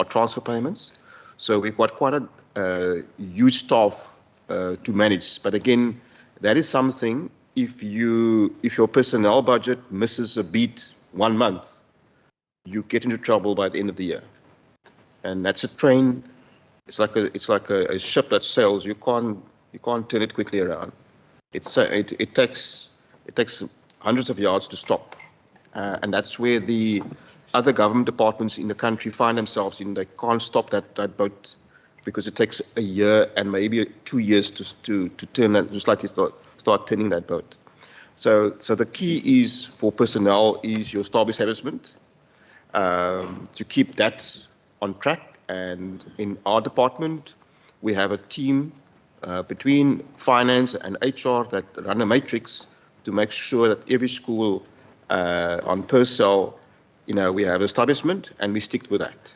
transfer payments. So we've got quite a huge staff to manage. But again, that is something, if your personnel budget misses a beat 1 month, you get into trouble by the end of the year. And that's a train. It's like a ship that sails. You can't turn it quickly around. It takes hundreds of yards to stop. And that's where the other government departments in the country find themselves in. They can't stop that boat, because it takes a year and maybe 2 years to turn that, just like you start turning that boat. So the key is for personnel is your staff establishment, to keep that on track. And in our department, we have a team between finance and HR that run a matrix to make sure that every school on per cell, we have establishment, and we stick with that.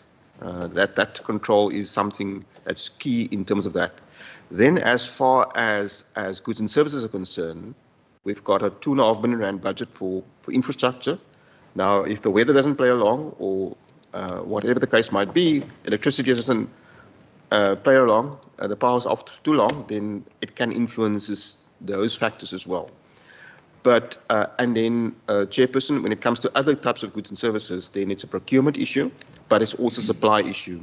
That control is something that's key in terms of that. Then as far as goods and services are concerned, we've got a 2.5 billion rand budget for infrastructure. Now, if the weather doesn't play along, or whatever the case might be, electricity doesn't play along, the power's off too long, then it can influence those factors as well. But, and then, Chairperson, when it comes to other types of goods and services, then it's a procurement issue, but it's also a supply issue.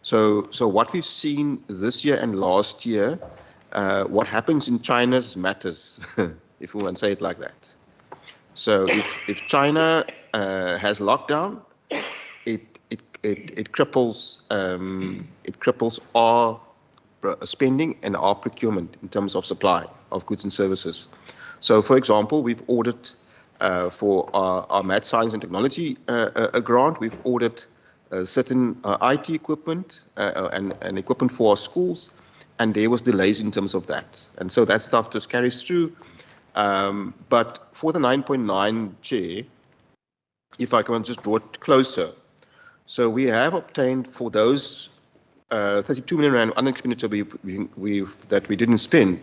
So what we've seen this year and last year, what happens in China matters, if we want to say it like that. So if China has lockdown, it cripples our spending and our procurement in terms of supply of goods and services. So, for example, we've ordered for our math, science and technology grant, we've ordered certain IT equipment and equipment for our schools, and there was delays in terms of that. And so that stuff just carries through. But for the 9.9 Chair, if I can just draw it closer. So we have obtained for those 32 million rand on expenditure that we didn't spend,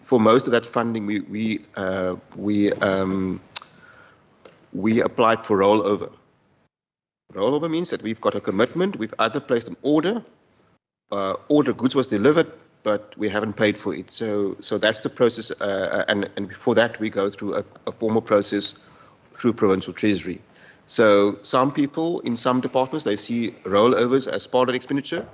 For most of that funding, we applied for rollover. Rollover means that we've got a commitment, we've either placed an order, goods was delivered, but we haven't paid for it. So that's the process, and before that we go through a formal process through Provincial Treasury. So some people in some departments, they see rollovers as part of expenditure,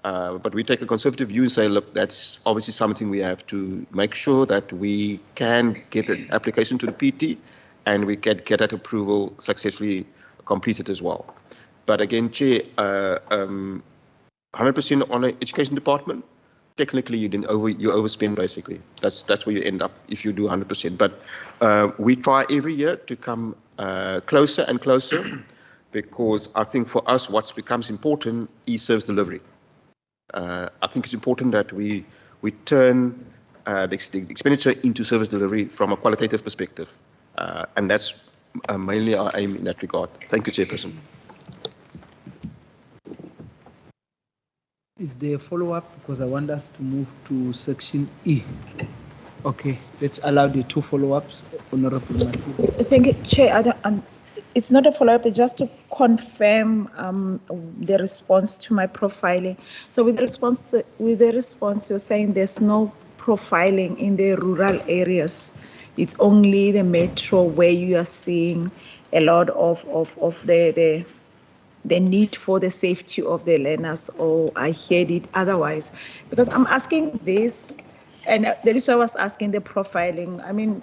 but we take a conservative view and say, look, that's obviously something we have to make sure that we can get an application to the PT and we can get that approval successfully completed as well. But again, Chair, 100% on the education department, technically you overspend basically. That's where you end up if you do 100%. But we try every year to come closer and closer, because I think for us what becomes important is service delivery. I think it's important that we turn the expenditure into service delivery from a qualitative perspective, and that's mainly our aim in that regard. Thank you, Chairperson. Is there a follow-up? Because I want us to move to section E. Okay, let's allow the 2 follow-ups. Honorable Matu. Thank you, Chair. It's not a follow-up, it's just to confirm the response to my profiling. So with the response, you're saying there's no profiling in the rural areas. It's only the metro where you are seeing a lot of the need for the safety of the learners, or I heard it otherwise. Because I'm asking this, and that is why I was asking the profiling. I mean,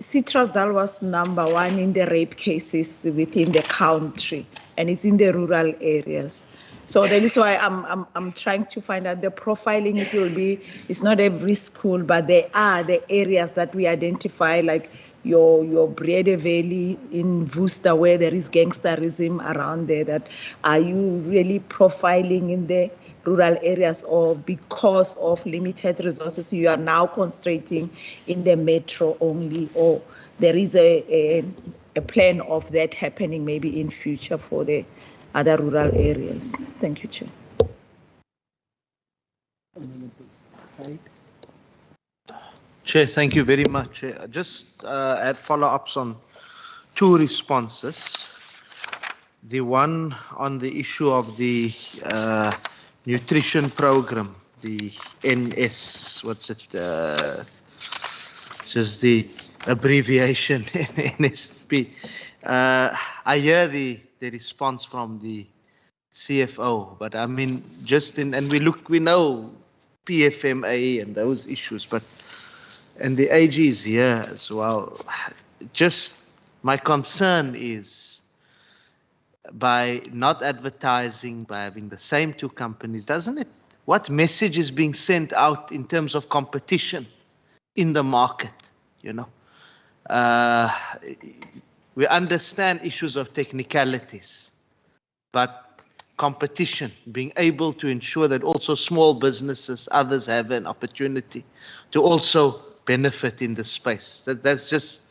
Citrusdal was #1 in the rape cases within the country, and it's in the rural areas. So that is why I'm trying to find out the profiling. It will be, it's not every school, but there are the areas that we identify, like your Brede Valley in Worcester, where there is gangsterism around there. That are you really profiling in the rural areas, or because of limited resources you are now concentrating in the metro only, or there is a plan of that happening maybe in future for the other rural areas? Thank you, Chair. Chair, thank you very much. Just add follow-ups on 2 responses. The one on the issue of the nutrition program, the NS, what's it? Just the abbreviation NSP. I hear the response from the CFO, but I mean, we know PFMA and those issues, and the AG is here as well. Just my concern is, by not advertising, by having the same 2 companies, what message is being sent out in terms of competition in the market? We understand issues of technicalities, but competition, being able to ensure that also small businesses, others have an opportunity to also benefit in the space. That's just,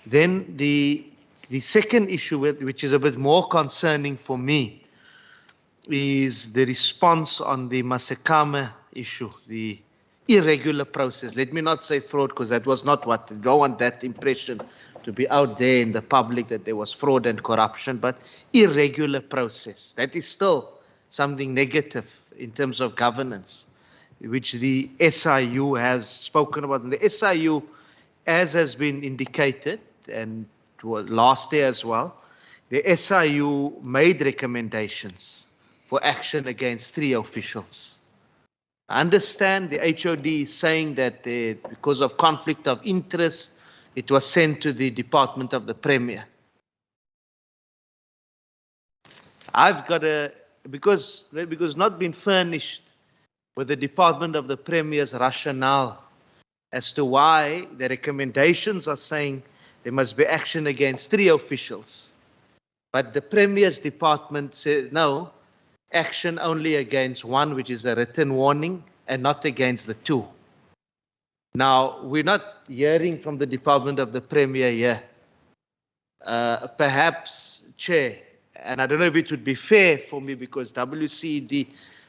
then the second issue, which is a bit more concerning for me, is the response on the Masekame issue, the irregular process. Let me not say fraud, because that was not what, I don't want that impression to be out there in the public that there was fraud and corruption, but irregular process. That is still something negative in terms of governance, which the SIU has spoken about. And the SIU, as has been indicated, and last year as well, the SIU made recommendations for action against 3 officials. I understand the HOD is saying that because of conflict of interest, it was sent to the Department of the Premier. I've got because not been furnished with the Department of the Premier's rationale as to why the recommendations are saying there must be action against 3 officials. But the Premier's department said, no, action only against 1, which is a written warning, and not against the 2. Now, we're not hearing from the Department of the Premier here. Perhaps, Chair, and I don't know if it would be fair for me, because WCD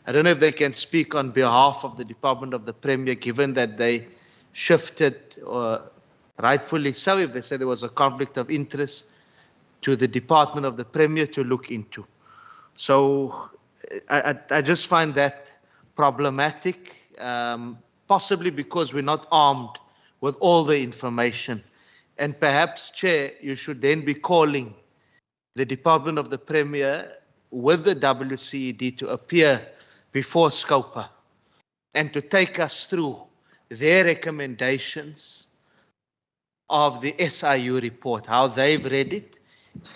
I don't know if they can speak on behalf of the Department of the Premier, given that they shifted, rightfully so, if they say there was a conflict of interest, to the Department of the Premier to look into. So I just find that problematic, possibly because we're not armed with all the information. And perhaps, Chair, you should then be calling the Department of the Premier with the WCED to appear before SCOPA and to take us through their recommendations of the SIU report, how they've read it,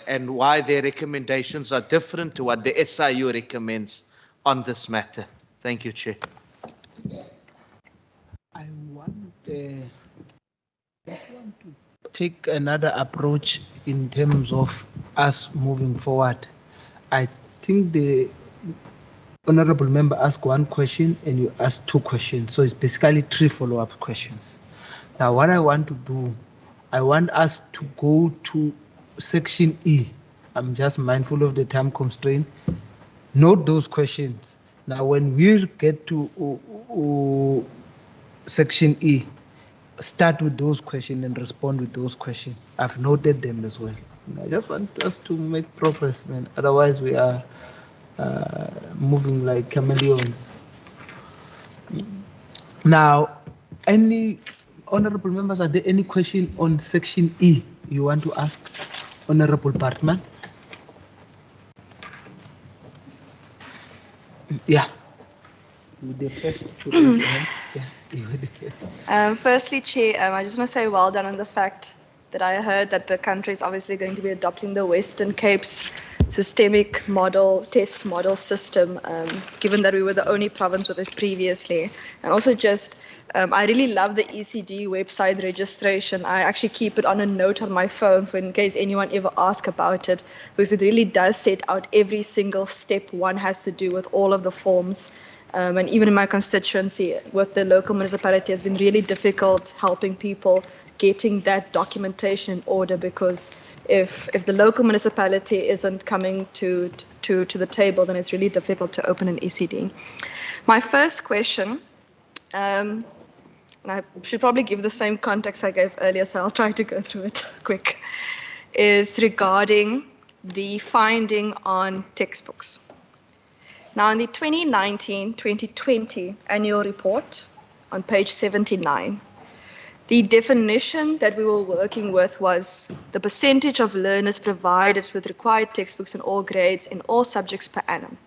and why their recommendations are different to what the SIU recommends on this matter. Thank you, Chair. I want to take another approach in terms of us moving forward. I think the honorable member asked one question and you asked two questions. So it's basically three follow-up questions. Now, what I want to do, I want us to go to section E. I'm just mindful of the time constraint. Note those questions. Now, when we get to section E, start with those questions and respond with those questions. I've noted them as well. I just want us to make progress, man. Otherwise, we are moving like chameleons. Now, any honorable members, are there any question on section E you want to ask, Honorable Bartman? Yeah. The first to raise your hand. Yeah, you were the first. Firstly, Chair, I just want to say well done on the fact that I heard that the country is obviously going to be adopting the Western Cape's systemic model, test model system, given that we were the only province with this previously. And also just, I really love the ECD website registration. I actually keep it on a note on my phone for in case anyone ever asks about it, because it really does set out every single step one has to do with all of the forms. And even in my constituency with the local municipality, it's been really difficult helping people getting that documentation in order, because if the local municipality isn't coming to the table, then it's really difficult to open an ECD. My first question, and I should probably give the same context I gave earlier, so I'll try to go through it quick, is regarding the finding on textbooks. Now, in the 2019-2020 annual report on page 79, the definition that we were working with was the percentage of learners provided with required textbooks in all grades in all subjects per annum.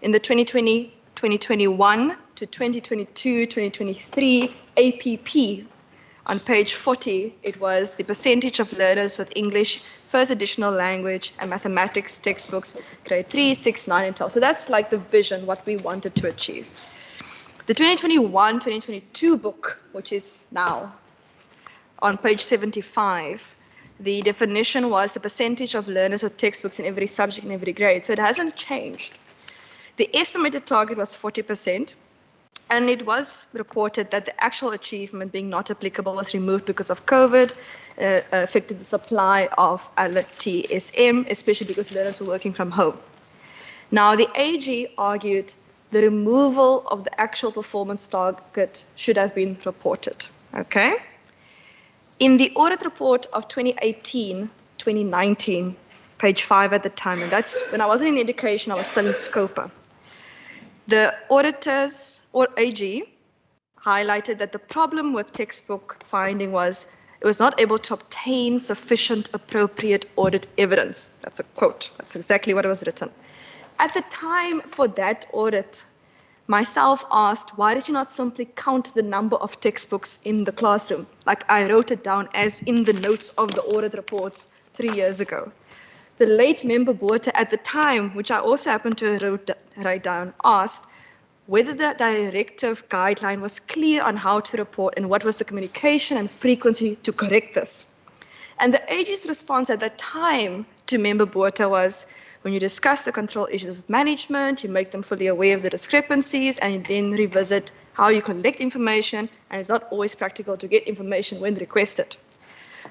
In the 2020-2021 to 2022-2023 APP, on page 40, it was the percentage of learners with English first additional language and mathematics textbooks, grade 3, 6, 9, and 12. So that's like the vision, what we wanted to achieve. The 2021-2022 book, which is now on page 75, the definition was the percentage of learners with textbooks in every subject in every grade. So it hasn't changed. The estimated target was 40%. And it was reported that the actual achievement being not applicable was removed because of COVID, affected the supply of TSM, especially because learners were working from home. Now, the AG argued the removal of the actual performance target should have been reported. Okay? In the audit report of 2018-2019, page 5 at the time, and that's when I wasn't in education, I was still in SCOPA. The auditors, or AG, highlighted that the problem with textbook finding was it was not able to obtain sufficient appropriate audit evidence. That's a quote. That's exactly what was written. At the time for that audit, myself asked, why did you not simply count the number of textbooks in the classroom? Like I wrote it down as in the notes of the audit reports 3 years ago. The late member Botha at the time, which I also happened to write down, asked whether the directive guideline was clear on how to report and what was the communication and frequency to correct this. And the AG's response at that time to member Botha was, when you discuss the control issues with management, you make them fully aware of the discrepancies and you then revisit how you collect information, and it's not always practical to get information when requested.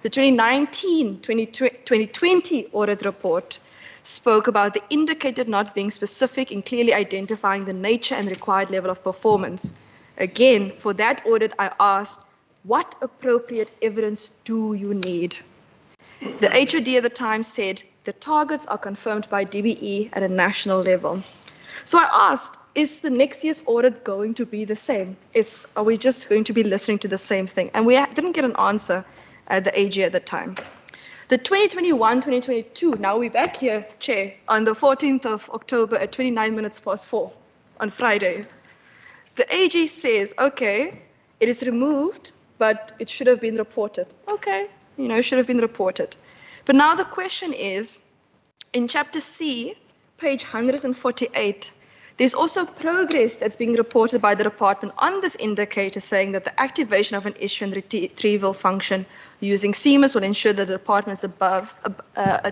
The 2019-2020 audit report spoke about the indicator not being specific in clearly identifying the nature and required level of performance. Again, for that audit, I asked, what appropriate evidence do you need? The HOD at the time said the targets are confirmed by DBE at a national level. So I asked, is the next year's audit going to be the same? Are we just going to be listening to the same thing? And we didn't get an answer at the AG at the time. The 2021-2022, now we're back here, Chair, on the 14th of October at 4 on Friday. The AG says, okay, it is removed, but it should have been reported. Okay, it should have been reported. But now the question is, in Chapter C, page 148, there's also progress that's being reported by the department on this indicator, saying that the activation of an issue and retrieval function using CMIS will ensure that the department is above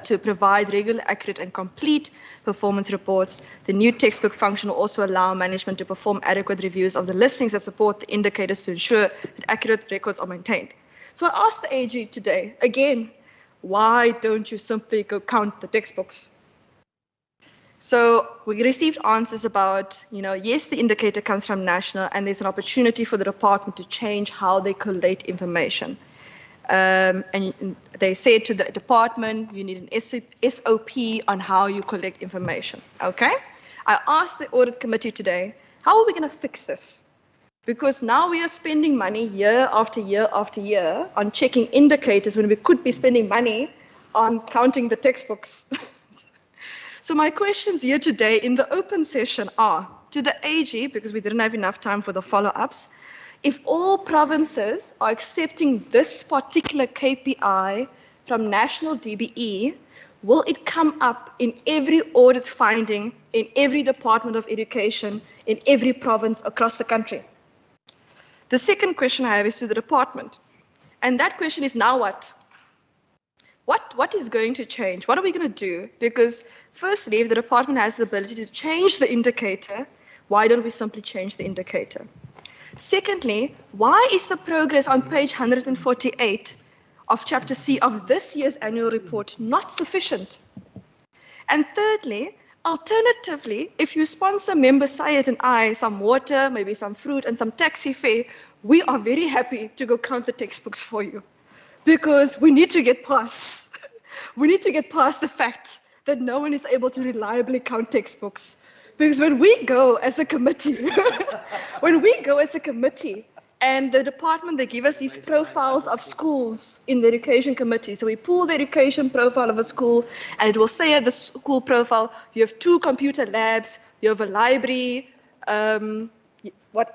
to provide regular, accurate and complete performance reports. The new textbook function will also allow management to perform adequate reviews of the listings that support the indicators to ensure that accurate records are maintained. So I asked the AG today, again, why don't you simply go count the textbooks? So we received answers about, yes, the indicator comes from national and there's an opportunity for the department to change how they collate information. And they said to the department, you need an SOP on how you collect information, okay? I asked the audit committee today, how are we gonna fix this? Because now we are spending money year after year after year on checking indicators when we could be spending money on counting the textbooks. So my questions here today in the open session are to the AG, because we didn't have enough time for the follow-ups, if all provinces are accepting this particular KPI from national DBE, will it come up in every audit finding, in every department of education, in every province across the country? The second question I have is to the department. And that question is, now what? What is going to change? What are we going to do? Because firstly, if the department has the ability to change the indicator, why don't we simply change the indicator? Secondly, why is the progress on page 148 of Chapter C of this year's annual report not sufficient? And thirdly, alternatively, if you sponsor Member Syed and I some water, maybe some fruit and some taxi fare, we are very happy to go count the textbooks for you. Because we need to get past the fact that no one is able to reliably count textbooks. Because when we go as a committee, and the department, they give us these profiles of schools in the education committee. So we pull the education profile of a school, and it will say at the school profile, you have 2 computer labs, you have a library,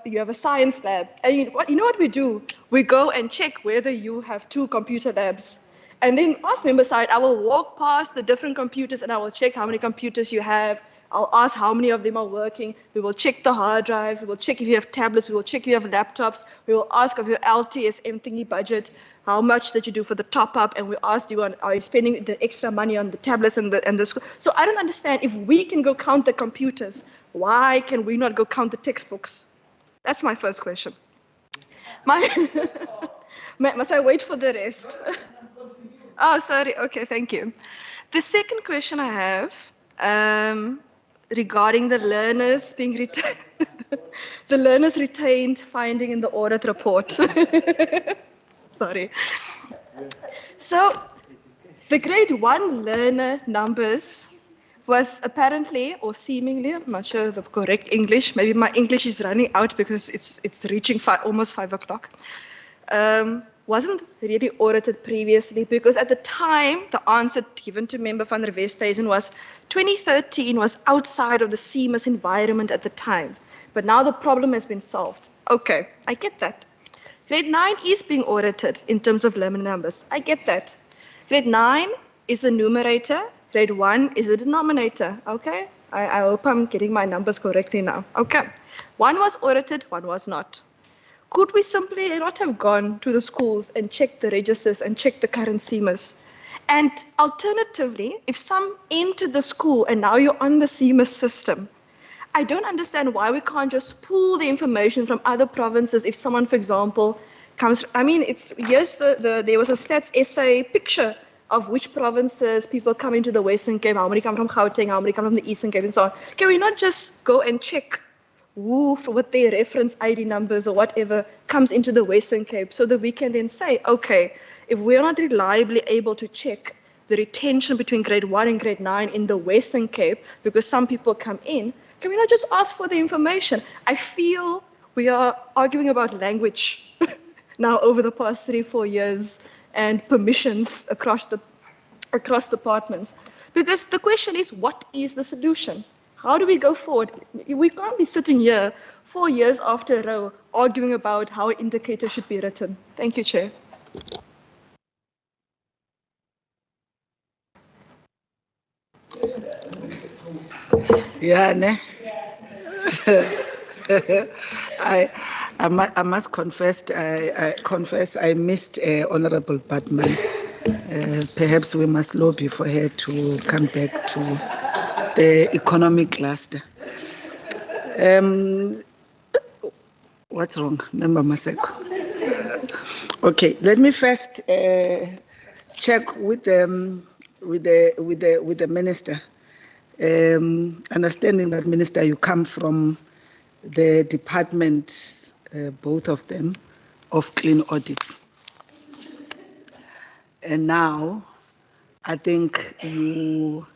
you have a science lab. And you know what we do? We go and check whether you have 2 computer labs. And then ask Member Side, I will walk past the different computers and I will check how many computers you have. I'll ask how many of them are working. We will check the hard drives. We will check if you have tablets. We will check if you have laptops. We will ask of your LTSM thingy budget, how much did you do for the top up? And we ask you, are you spending the extra money on the tablets and the school? So I don't understand, if we can go count the computers, why can we not go count the textbooks? That's my first question. Must I wait for the rest? Oh, sorry. Okay, thank you. The second question I have regarding the learners being retained, the learners retained finding in the audit report. Sorry. So the grade 1 learner numbers was apparently, or seemingly, I'm not sure the correct English, maybe my English is running out because it's reaching almost 5 o'clock, wasn't really audited previously, because at the time, the answer given to Member van der Westhuizen was 2013 was outside of the CMIS environment at the time, but now the problem has been solved. Okay, I get that. Grade 9 is being audited in terms of learner numbers. I get that. Grade 9 is the numerator. Grade 1 is the denominator, okay? I hope I'm getting my numbers correctly now. Okay, 1 was audited, 1 was not. Could we simply not have gone to the schools and checked the registers and checked the current CMIS? And alternatively, if some entered the school and now you're on the CMIS system, I don't understand why we can't just pull the information from other provinces. If someone, for example, comes, I mean, there was a stats essay picture of which provinces people come into the Western Cape, how many come from Gauteng, how many come from the Eastern Cape, and so on. Can we not just go and check who, with their reference ID numbers or whatever, comes into the Western Cape so that we can then say, okay, if we're not reliably able to check the retention between grade 1 and grade 9 in the Western Cape because some people come in, can we not just ask for the information? I feel we are arguing about language now over the past 3-4 years and permissions across departments. Because the question is, what is the solution? How do we go forward? We can't be sitting here 4 years after a row arguing about how an indicator should be written. Thank you, Chair. Yeah, ne? I must confess, I missed Honorable Batman. Perhaps we must lobby for her to come back to the economic cluster. What's wrong, Member Maseko? Okay, let me first check with the minister. Understanding that, Minister, you come from the department, both of them, of clean audits. And now, I think you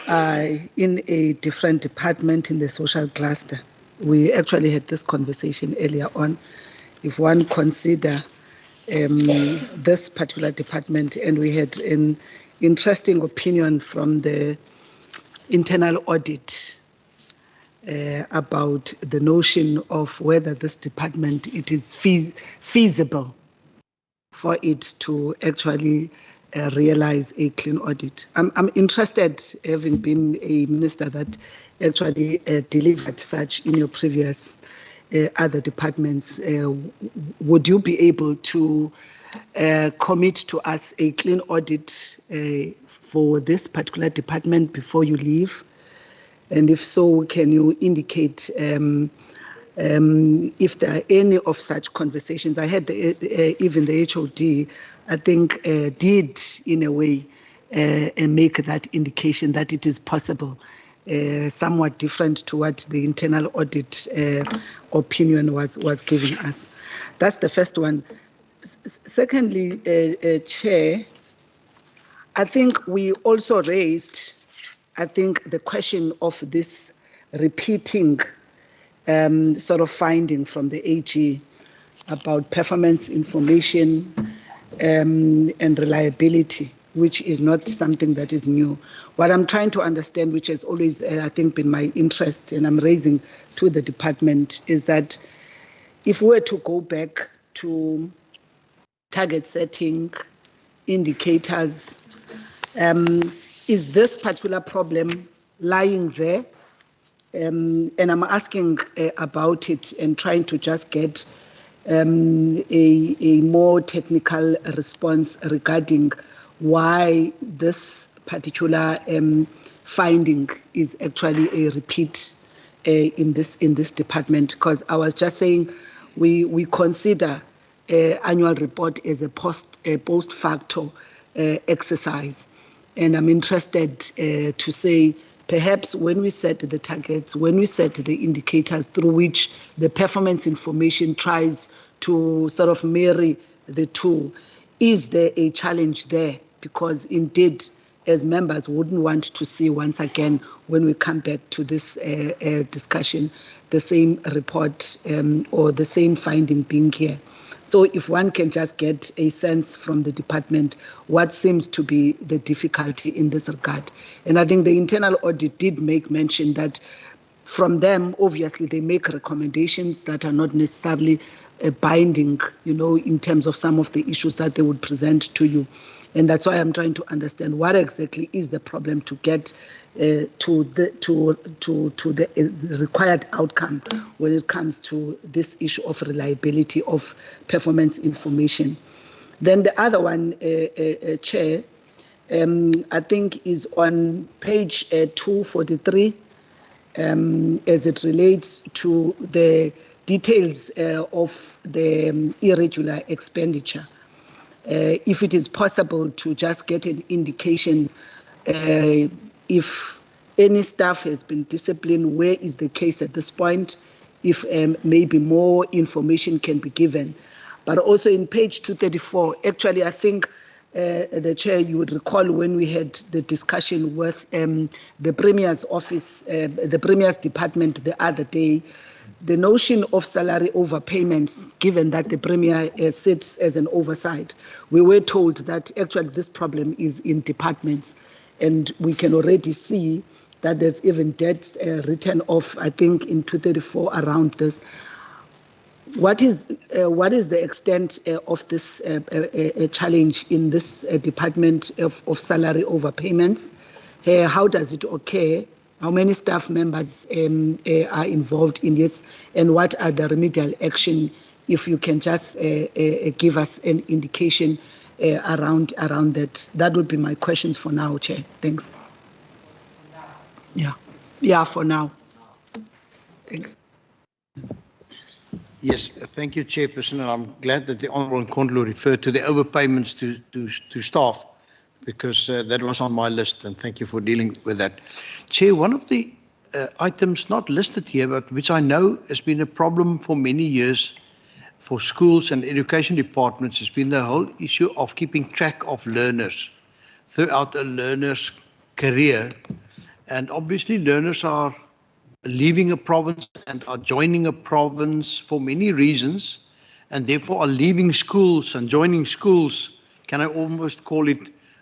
are in a different department in the social cluster. We actually had this conversation earlier on. If one consider this particular department, and we had an interesting opinion from the internal audit about the notion of whether this department, it is feasible for it to actually realize a clean audit. I'm interested, having been a minister that actually delivered such in your previous other departments, would you be able to commit to us a clean audit for this particular department before you leave? And if so, can you indicate if there are any of such conversations? I had even the HOD, I think, did in a way make that indication that it is possible, somewhat different to what the internal audit opinion was giving us. That's the first one. Secondly, Chair, I think we also raised, I think, the question of this repeating sort of finding from the AG about performance information and reliability, which is not something that is new. What I'm trying to understand, which has always, I think, been my interest, and I'm raising to the department, is that if we were to go back to target setting, indicators, is this particular problem lying there? And I'm asking about it and trying to just get a more technical response regarding why this particular finding is actually a repeat in this department. Because I was just saying we consider annual report as a post facto exercise, and I'm interested to say, perhaps when we set the targets, when we set the indicators through which the performance information tries to sort of marry the two, is there a challenge there? Because indeed, as members wouldn't want to see once again, when we come back to this discussion, the same report or the same finding being here. So if one can just get a sense from the department, what seems to be the difficulty in this regard. And I think the internal audit did make mention that from them, obviously, they make recommendations that are not necessarily binding, in terms of some of the issues that they would present to you. And that's why I'm trying to understand what exactly is the problem to get to the required outcome when it comes to this issue of reliability of performance information. Then the other one, Chair, I think is on page 243, as it relates to the details of the irregular expenditure. if it is possible to just get an indication if any staff has been disciplined, where is the case at this point, if maybe more information can be given. But also in page 234, actually, I think the Chair, you would recall when we had the discussion with the Premier's office, the Premier's department the other day, the notion of salary overpayments, given that the Premier sits as an oversight, we were told that actually this problem is in departments, and we can already see that there's even debts written off, I think, in 234 around this. What is the extent of this challenge in this department of salary overpayments? How does it occur? How many staff members are involved in this, and what are the remedial action? If you can just give us an indication around that. That would be my questions for now, Chair. Thanks. Yeah, for now. Thanks. Yes, thank you, Chairperson, and I'm glad that the Honourable Nkondlo referred to the overpayments to staff, because that was on my list, and thank you for dealing with that. Chair, one of the items not listed here, but which I know has been a problem for many years for schools and education departments, has been the whole issue of keeping track of learners throughout a learner's career. And obviously learners are leaving a province and are joining a province for many reasons, and therefore are leaving schools and joining schools, can I almost call it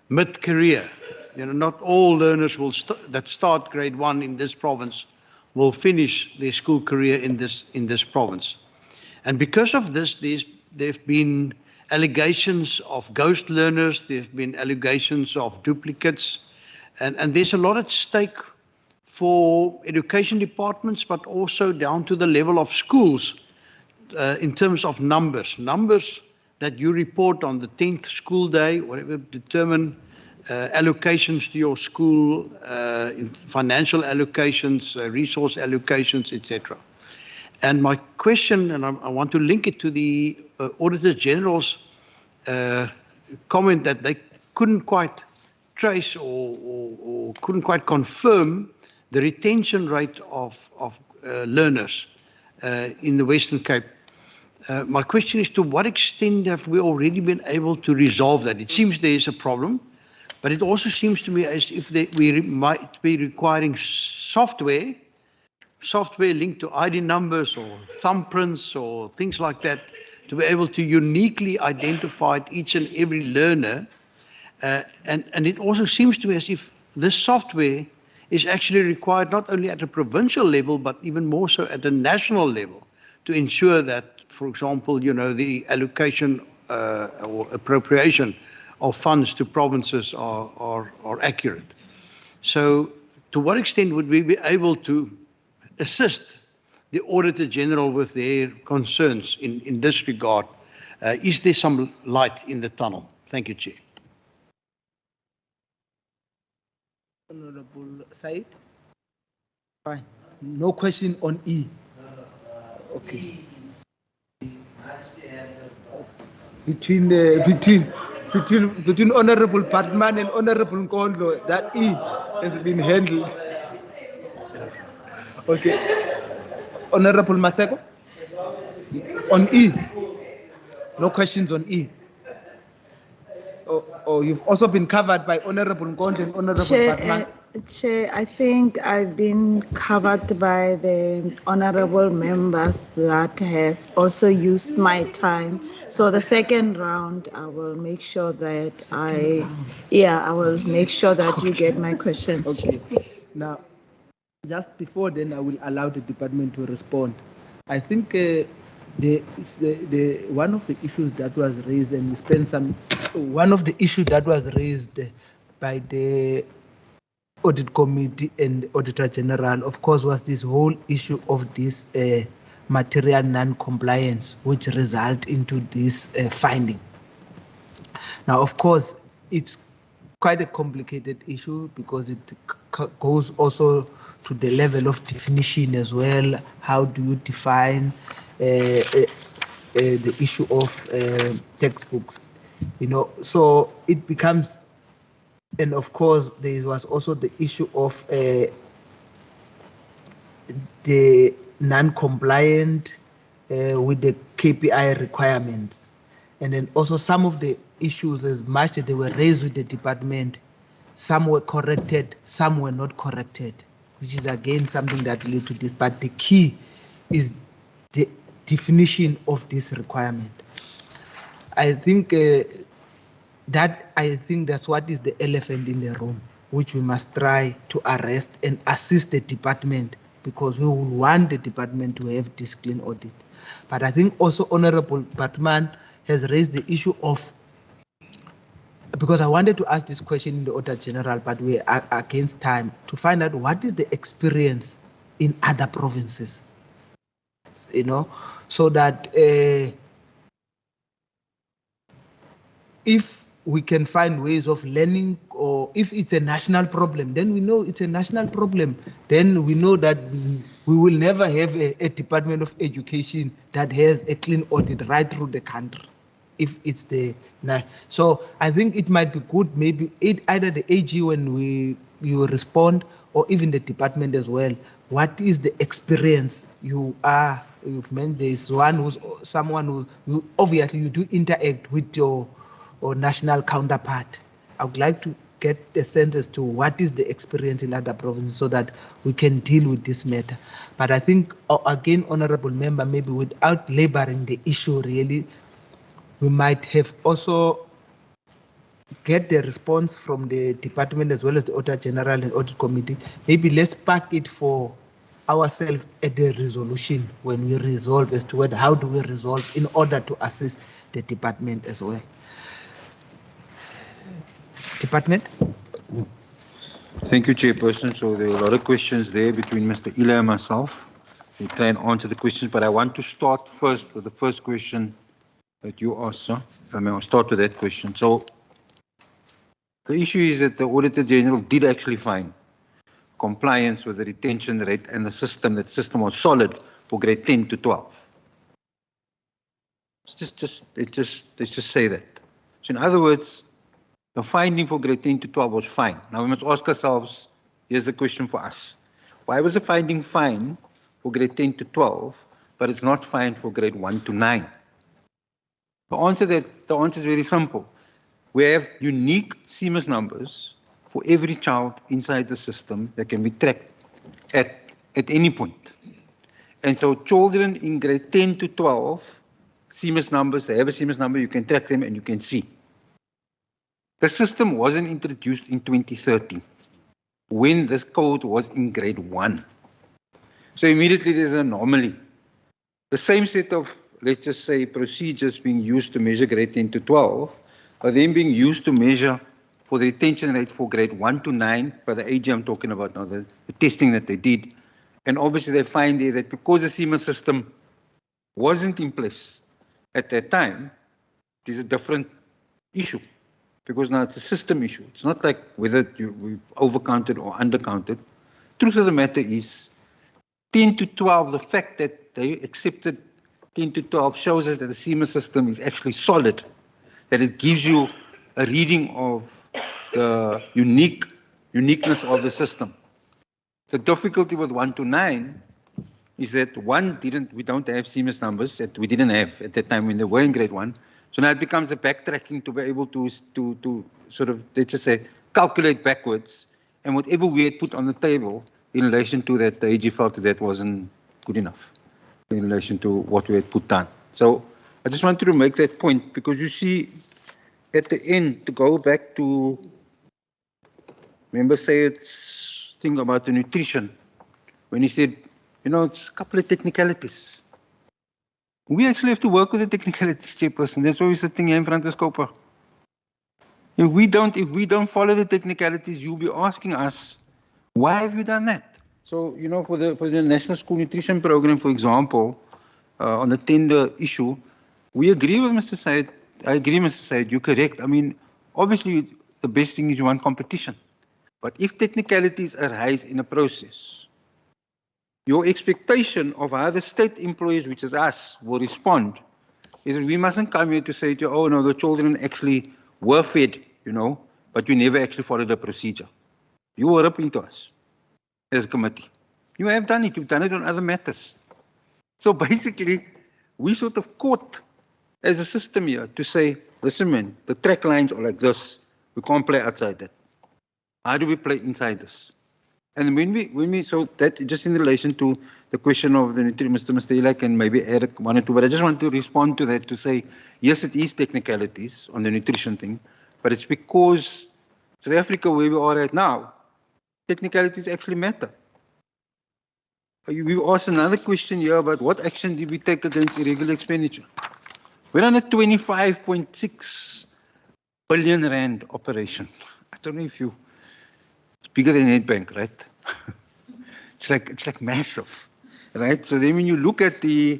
mid-career. You know, not all learners will that start grade 1 in this province will finish their school career in this province. And because of this, there have been allegations of ghost learners, there have been allegations of duplicates, and there's a lot at stake for education departments, but also down to the level of schools in terms of numbers that you report on the 10th school day, whatever, determine allocations to your school, financial allocations, resource allocations, etc. And my question, and I want to link it to the Auditor General's comment that they couldn't quite trace or couldn't quite confirm the retention rate of learners in the Western Cape. My question is, to what extent have we already been able to resolve that? It seems there is a problem, but it also seems to me as if we might be requiring software linked to ID numbers or thumbprints or things like that, to be able to uniquely identify each and every learner. And it also seems to me as if this software is actually required not only at a provincial level, but even more so at a national level, to ensure that, for example, you know, the allocation or appropriation of funds to provinces are accurate. So to what extent would we be able to assist the Auditor General with their concerns in this regard? Is there some light in the tunnel? Thank you, Chair. Honorable Said? Fine. No question on E. Okay. Between Honorable Patman and Honorable Nkondlo, that E has been handled. Okay. Honorable Maseko? On E. No questions on E. Oh, you've also been covered by Honorable Nkondlo and Honorable Patman. Chair, I think I've been covered by the honorable members that have also used my time. So the second round, I will make sure that I will make sure that you get my questions. Okay. Now, just before then, I will allow the department to respond. I think one of the issues that was raised, and we spent one of the issues that was raised by the Audit Committee and Auditor General, of course, was this whole issue of this material non-compliance, which result into this finding. Now, of course, it's quite a complicated issue because it goes also to the level of definition as well. How do you define the issue of textbooks? So it becomes, and of course there was also the issue of the non-compliant with the KPI requirements. And then also some of the issues, as much as they were raised with the department, some were corrected, some were not corrected, which is again something that leads to this. But the key is the definition of this requirement. I think that's what is the elephant in the room, which we must try to arrest and assist the department, because we will want the department to have this clean audit. But I think also Honorable Batman has raised the issue of, because I wanted to ask this question in the Auditor General, but we are against time, to find out what is the experience in other provinces, so that if we can find ways of learning, or if it's a national problem, then we know it's a national problem. Then we know that we will never have a Department of Education that has a clean audit right through the country. If it's so I think it might be good, maybe either the AG when you respond, or even the department as well. What is the experience you've meant? There's someone who you obviously you do interact with your national counterpart. I would like to get the sense as to what is the experience in other provinces, so that we can deal with this matter. But I think again, honorable member, maybe without laboring the issue really, we might have also get the response from the department as well as the Auditor General and Audit Committee. Maybe let's pack it for ourselves at the resolution when we resolve as to how do we resolve in order to assist the department as well. Department? Thank you, Chairperson. So there are a lot of questions there between Mr. Ila and myself. We'll try and answer the questions, but I want to start first with the first question that you asked, sir. If I may, I'll start with that question. So the issue is that the Auditor General did actually find compliance with the retention rate and the system, that system was solid for grade 10 to 12. Let's just say that. So in other words, the finding for grade 10 to 12 was fine. Now we must ask ourselves, here's the question for us. Why was the finding fine for grade 10 to 12, but it's not fine for grade 1 to 9? The answer is very simple. We have unique CMS numbers for every child inside the system that can be tracked at any point. And so children in grade 10 to 12, CMS numbers, they have a CMS number, you can track them and you can see. The system wasn't introduced in 2013 when this code was in grade 1. So immediately there's an anomaly. The same set of, let's just say, procedures being used to measure grade 10 to 12 are then being used to measure for the retention rate for grade 1 to 9, by the AG I'm talking about now, the testing that they did. And obviously they find there that because the CMS system wasn't in place at that time, there's a different issue. Because now it's a system issue. It's not like whether we overcounted or undercounted. Truth of the matter is 10 to 12, the fact that they accepted 10 to 12 shows us that the CMS system is actually solid, that it gives you a reading of the uniqueness of the system. The difficulty with 1 to 9 is that we don't have CMS numbers that we didn't have at that time when they were in grade 1. So now it becomes a backtracking to be able to sort of, let's just say, calculate backwards, and whatever we had put on the table in relation to that, the AG felt that wasn't good enough in relation to what we had put down. So I just wanted to make that point, because you see at the end, to go back to, remember Sayed's thing about the nutrition, when he said, it's a couple of technicalities. We actually have to work with the technicalities, Chairperson. That's why we're sitting here in front of Scopa. If we don't follow the technicalities, you'll be asking us, why have you done that? So, for the National School Nutrition Program, for example, on the tender issue, we agree with Mr. Sayed. I agree, Mr. Sayed, you're correct. I mean, obviously, the best thing is you want competition. But if technicalities arise in a process, your expectation of how the state employees, which is us, will respond is that we mustn't come here to say to you, oh no, the children actually were fed, but you never actually followed the procedure. You were up into us as a committee. You have done it. You've done it on other matters. So basically, we sort of caught as a system here to say, listen man, the track lines are like this. We can't play outside that. How do we play inside this? And when we, so that just in relation to the question of the Mr. Ilak and maybe Eric one or two, but I just want to respond to that to say, yes, it is technicalities on the nutrition thing, but it's because South Africa, where we are right now, technicalities actually matter. We asked another question here about what action did we take against irregular expenditure? We're on a 25.6 billion rand operation. I don't know if you, it's bigger than Nedbank, right? It's like massive, right? So then when you look at the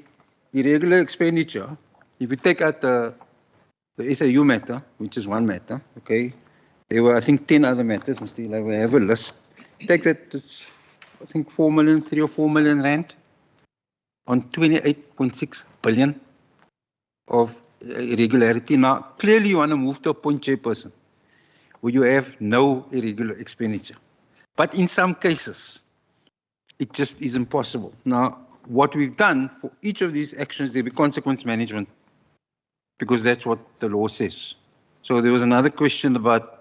irregular expenditure, if you take out the SAU matter, which is one matter, okay? There were, I think, 10 other matters, Mr. Eli, we have a list. Take that, it's, I think 3 or 4 million rand on 28.6 billion of irregularity. Now, clearly you want to move to a point, chairperson, where you have no irregular expenditure. But in some cases, it just isn't possible. Now, what we've done for each of these actions, there'll be consequence management, because that's what the law says. So there was another question about,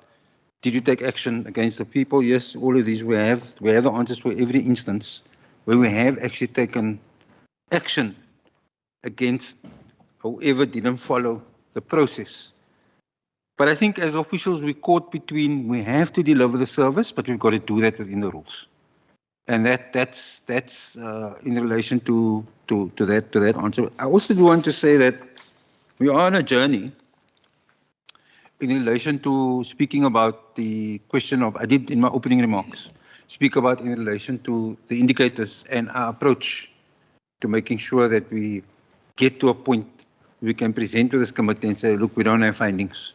did you take action against the people? Yes, all of these we have the answers for every instance where we have actually taken action against whoever didn't follow the process. But I think as officials, we're caught between, we have to deliver the service, but we've got to do that within the rules. And that's in relation to that answer. I also do want to say that we are on a journey in relation to speaking about the question of, I did in my opening remarks, speak about in relation to the indicators and our approach to making sure that we get to a point we can present to this committee and say, look, we don't have findings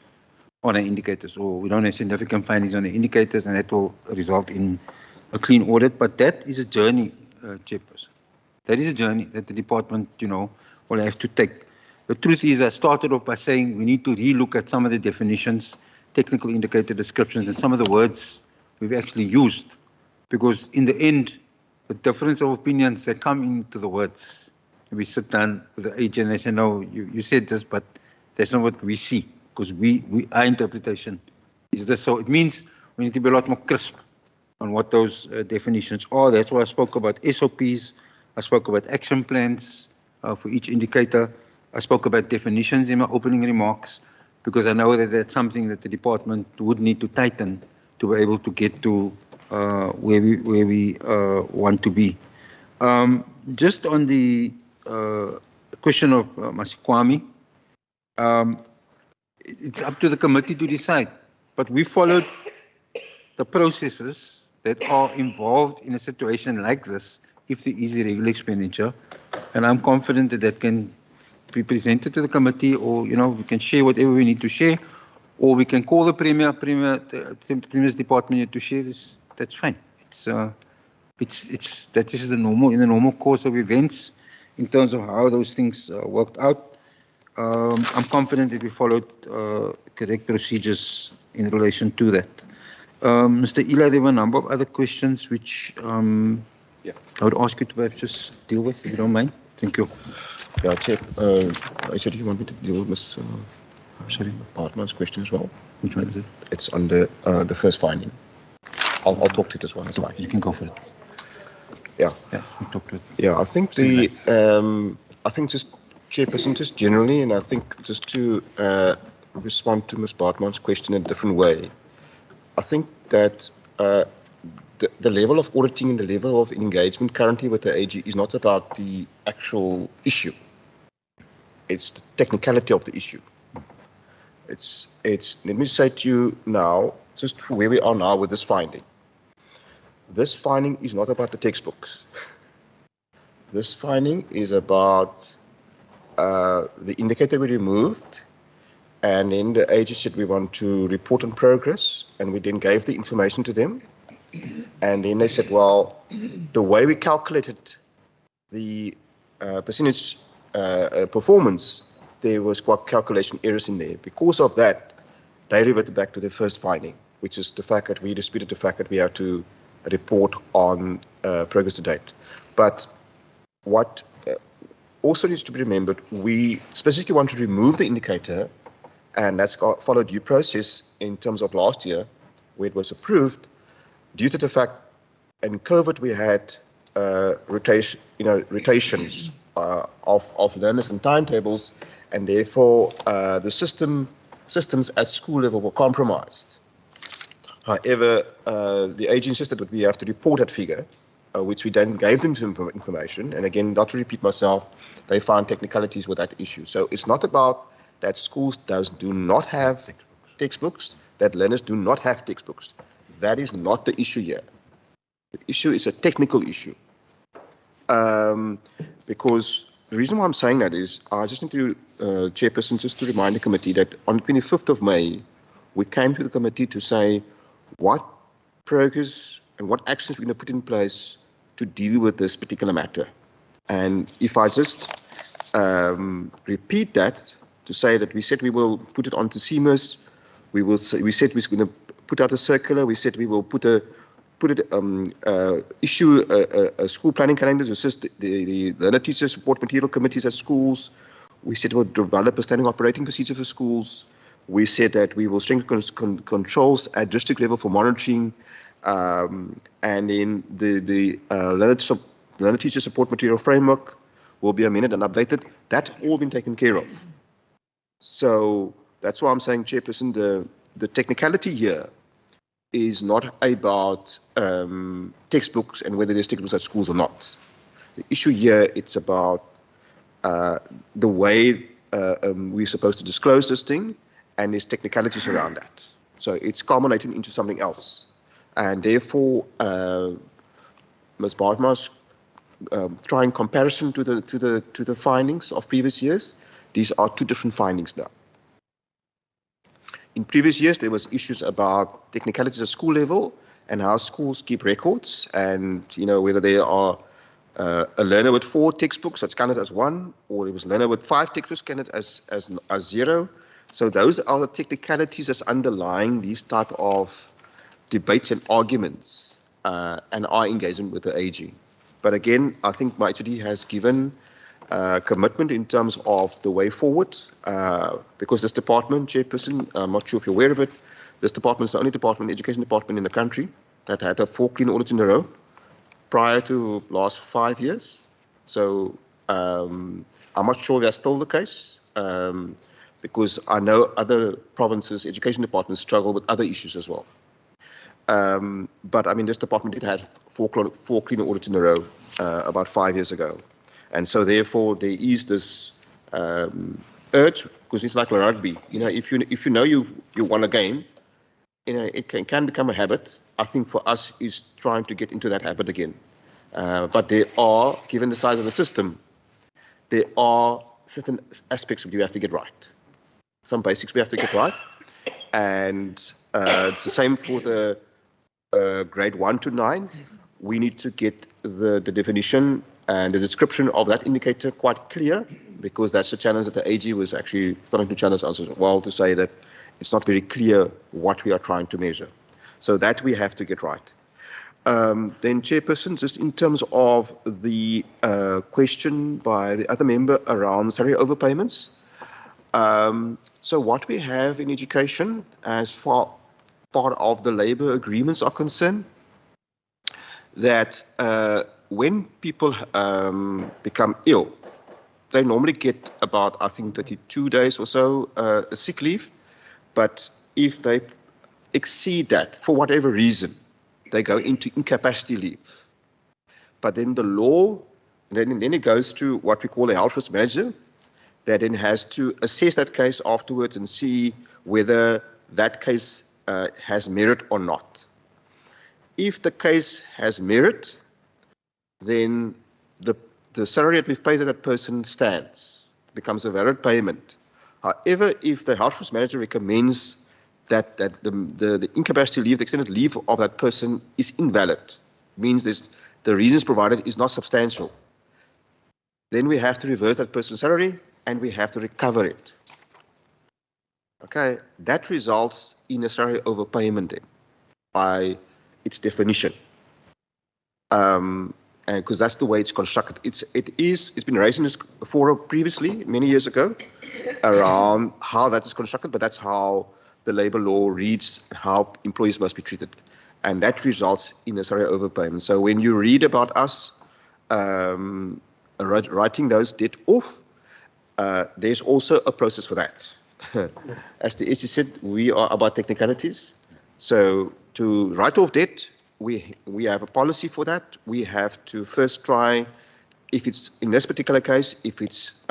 on our indicators, or we don't have significant findings on the indicators, and that will result in a clean audit. But that is a journey, Chairperson. That is a journey that the department, will have to take. The truth is, I started off by saying we need to relook at some of the definitions, technical indicator descriptions, and some of the words we've actually used, because in the end, the difference of opinions that come into the words, we sit down with the agent and they say, no, you said this, but that's not what we see, because our interpretation is this. So it means we need to be a lot more crisp on what those definitions are. That's why I spoke about SOPs, I spoke about action plans for each indicator. I spoke about definitions in my opening remarks, because I know that that's something that the department would need to tighten to be able to get to where we want to be. Just on the question of Masikwami, it's up to the committee to decide, but we followed the processes that are involved in a situation like this if there is irregular expenditure, and I'm confident that that can be presented to the committee, or we can share whatever we need to share, or we can call the Premier's department to share this. That's fine. That is in the normal course of events in terms of how those things worked out. I'm confident that we followed correct procedures in relation to that. Mr. Eli, there were a number of other questions which I would ask you to perhaps just deal with, if you don't mind. Thank you. Yeah, Chair. I said you want me to deal with Ms. Bartman's question as well. Which one is it? It's on the first finding. I'll talk to this one as well. You can go for it. Yeah. Yeah, you talk to it. Yeah, I think I think just Chairperson, just generally, and I think just to respond to Ms. Bartman's question in a different way, I think that the level of auditing and the level of engagement currently with the AG is not about the actual issue. It's the technicality of the issue. It's let me say to you now, just where we are now with this finding. This finding is not about the textbooks. This finding is about the indicator we removed, and then the AG said we want to report on progress, and we then gave the information to them. And then they said, well, the way we calculated the percentage performance there was calculation errors in there. Because of that, they reverted back to their first finding, which is the fact that we disputed the fact that we have to report on progress to date. But what also needs to be remembered, we specifically want to remove the indicator, and that's followed due process in terms of last year, where it was approved, due to the fact in COVID we had rotations of learners and timetables, and therefore the systems at school level were compromised. However, the AG insisted that we have to report that figure, which we then gave them some information. And again, not to repeat myself, they found technicalities with that issue. So it's not about that schools do not have textbooks, that learners do not have textbooks. That is not the issue here. The issue is a technical issue. Because the reason why I'm saying that is, I just need to, Chairperson, just to remind the committee that on the 25th of May, we came to the committee to say what progress and what actions we're going to put in place to deal with this particular matter. And if I just repeat that, to say that we said we will put it onto CMIS, we said we're going to put out a circular, we said we will issue a school planning calendar to assist the learner teacher support material committees at schools. We said we'll develop a standing operating procedure for schools. We said that we will strengthen controls at district level for monitoring, and then the learner teacher support material framework will be amended and updated. That's all been taken care of. So that's why I'm saying, Chairperson, the technicality here is not about textbooks and whether there's textbooks at schools or not. The issue here, it's about the way we're supposed to disclose this thing, and there's technicalities around that. So it's culminating into something else. And therefore, Ms. Baartma's trying comparison to the findings of previous years, these are two different findings now. In previous years, there was issues about technicalities at school level and how schools keep records, and whether they are a learner with 4 textbooks that's counted as 1, or it was a learner with 5 textbooks counted as 0. So those are the technicalities that's underlying these type of debates and arguments, and our engagement with the AG. But again, I think my HOD has given commitment in terms of the way forward, because this department, Chairperson, I'm not sure if you're aware of it, this department is the only department, education department in the country that had 4 clean audits in a row prior to last 5 years. So I'm not sure that's still the case, because I know other provinces' education departments struggle with other issues as well. But I mean, this department did have 4 clean audits in a row about 5 years ago. And so therefore there is this urge, because it's like rugby. If you know you won a game, it can become a habit. I think for us is trying to get into that habit again. But there are, given the size of the system, there are certain aspects we have to get right. Some basics we have to get right, and it's the same for the grade 1 to 9. We need to get the definition and the description of that indicator quite clear, because that's the challenge that the AG was actually starting to challenge us as well, to say that it's not very clear what we are trying to measure. So that we have to get right. Then, Chairperson, just in terms of the question by the other member around salary overpayments. So what we have in education, as far part of the labour agreements are concerned, that when people become ill, they normally get about, I think, 32 days or so sick leave. But if they exceed that, for whatever reason, they go into incapacity leave. But then the law, then it goes to what we call a health risk manager, that then has to assess that case afterwards and see whether that case has merit or not. If the case has merit, then the salary that we've paid to that person stands, becomes a valid payment. However, if the health risk manager recommends that the incapacity leave, the extended leave of that person is invalid, means the reasons provided is not substantial, then we have to reverse that person's salary and we have to recover it. Okay, that results in a salary overpayment then, by its definition. And because that's the way it's constructed. It's been raised in this forum previously, many years ago, around how that is constructed, but that's how the labor law reads how employees must be treated. And that results in a salary overpayment. So when you read about us writing those debt off, there's also a process for that. As the SG said, we are about technicalities. So to write off debt, we have a policy for that. We have to first try, if it's in this particular case, if it's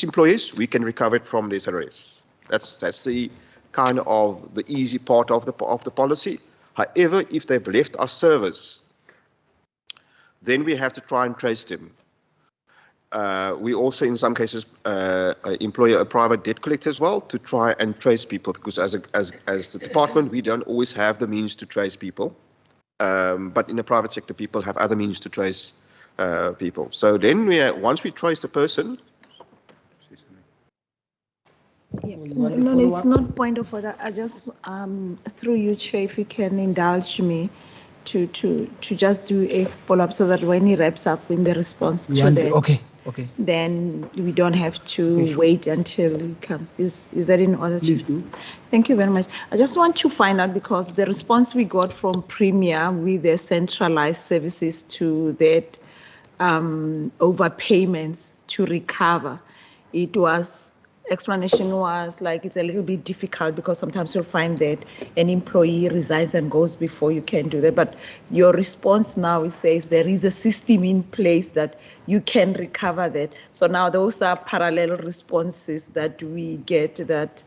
employees, we can recover it from the SRS. That's the kind of the easy part of the policy. However, if they've left our service, then we have to try and trace them. We also, in some cases, employ a private debt collector as well to try and trace people, because as the department, we don't always have the means to trace people. But in the private sector, people have other means to trace people. So then once we trace the person. Yeah. No, it's not point of order. I just, through you, Chair, if you can indulge me to just do a follow-up so that when he wraps up in the response to that, okay, then we don't have to wait until he comes. Is that in order? Please do. Thank you very much. I just want to find out, because the response we got from Premier with their centralized services to that overpayments to recover, explanation was like it's a little bit difficult because sometimes you'll find that an employee resigns and goes before you can do that. But your response now, it says there is a system in place that you can recover that. So now those are parallel responses that we get, that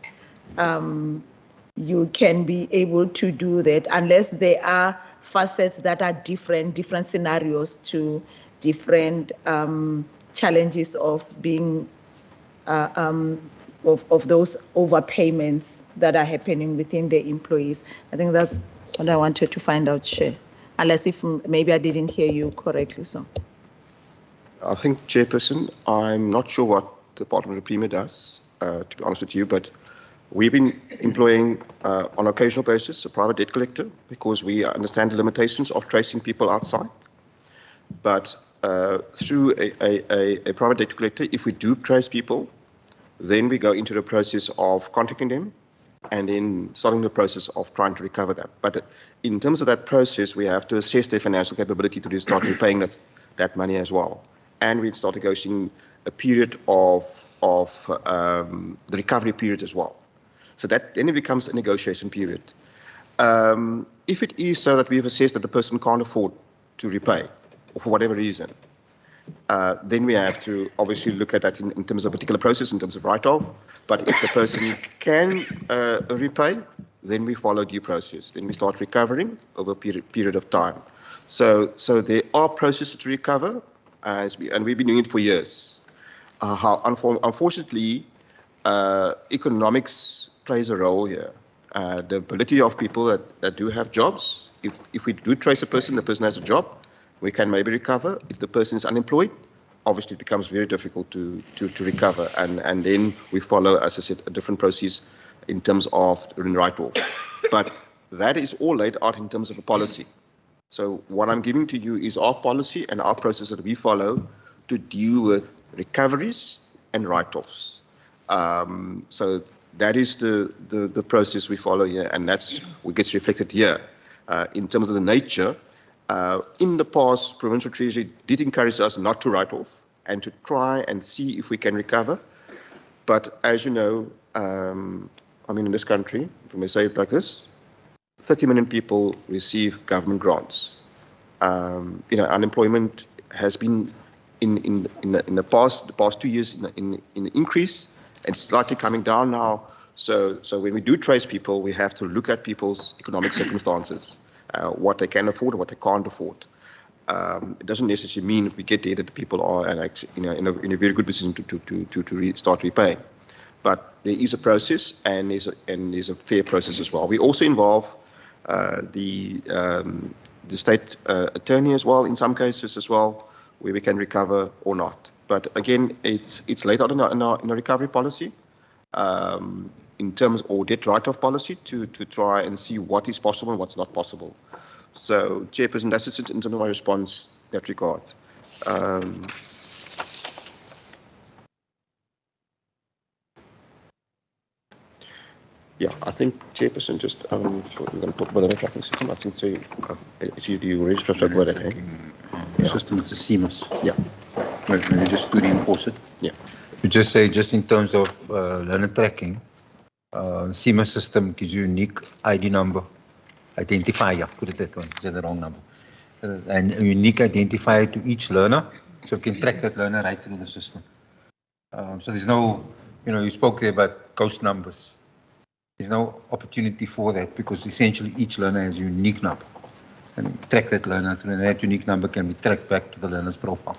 you can be able to do that, unless there are facets that are different scenarios to different challenges of being of those overpayments that are happening within the employees. I think that's what I wanted to find out, Chair, unless if maybe I didn't hear you correctly. So I think, Chairperson, I'm not sure what the Department of Premier does, to be honest with you, but we've been employing on an occasional basis a private debt collector because we understand the limitations of tracing people outside. But through a private debt collector, if we do trace people, then we go into the process of contacting them and then starting the process of trying to recover that. But in terms of that process, we have to assess their financial capability to start repaying that money as well. And we start negotiating a period of the recovery period as well. So that then it becomes a negotiation period. If it is so that we have assessed that the person can't afford to repay, or for whatever reason, then we have to obviously look at that in terms of a particular process, in terms of write-off. But if the person can repay, then we follow due process. Then we start recovering over a period of time. So there are processes to recover, and we've been doing it for years. Unfortunately, economics plays a role here. The ability of people that do have jobs, if we do trace a person, the person has a job, we can maybe recover. If the person is unemployed, obviously it becomes very difficult to recover. And then we follow, as I said, a different process in terms of write-off. But that is all laid out in terms of a policy. So what I'm giving to you is our policy and our process that we follow to deal with recoveries and write-offs. So that is the process we follow here, and that's what gets reflected here. In terms of the nature, in the past, Provincial Treasury did encourage us not to write off and to try and see if we can recover. But as you know, in this country, if I may say it like this, 30 million people receive government grants. Unemployment has been in the past 2 years in increase, and slightly coming down now. So when we do trace people, we have to look at people's economic circumstances. What they can afford, what they can't afford. It doesn't necessarily mean we get there that the people are in a very good position to start repaying. But there is a process, and there's a fair process as well. We also involve the state attorney as well in some cases as well, where we can recover or not. But again, it's laid out in our recovery policy, in terms of debt write-off policy to try and see what is possible and what's not possible. So, Chairperson, that's it in terms of my response in that regard. Yeah, I think, Chairperson, just we're going to talk about the tracking system. I think so. You already spoke about it, eh? System is the CMAS. Yeah. Maybe just to reinforce it. Yeah. You just say, just in terms of learner tracking, CMAS system gives you a unique ID number, identifier, put it that way, is the wrong number, and a unique identifier to each learner, so you can track that learner right through the system. So there's no, you spoke there about ghost numbers. There's no opportunity for that because essentially each learner has a unique number. And track that learner through, and that unique number can be tracked back to the learner's profile.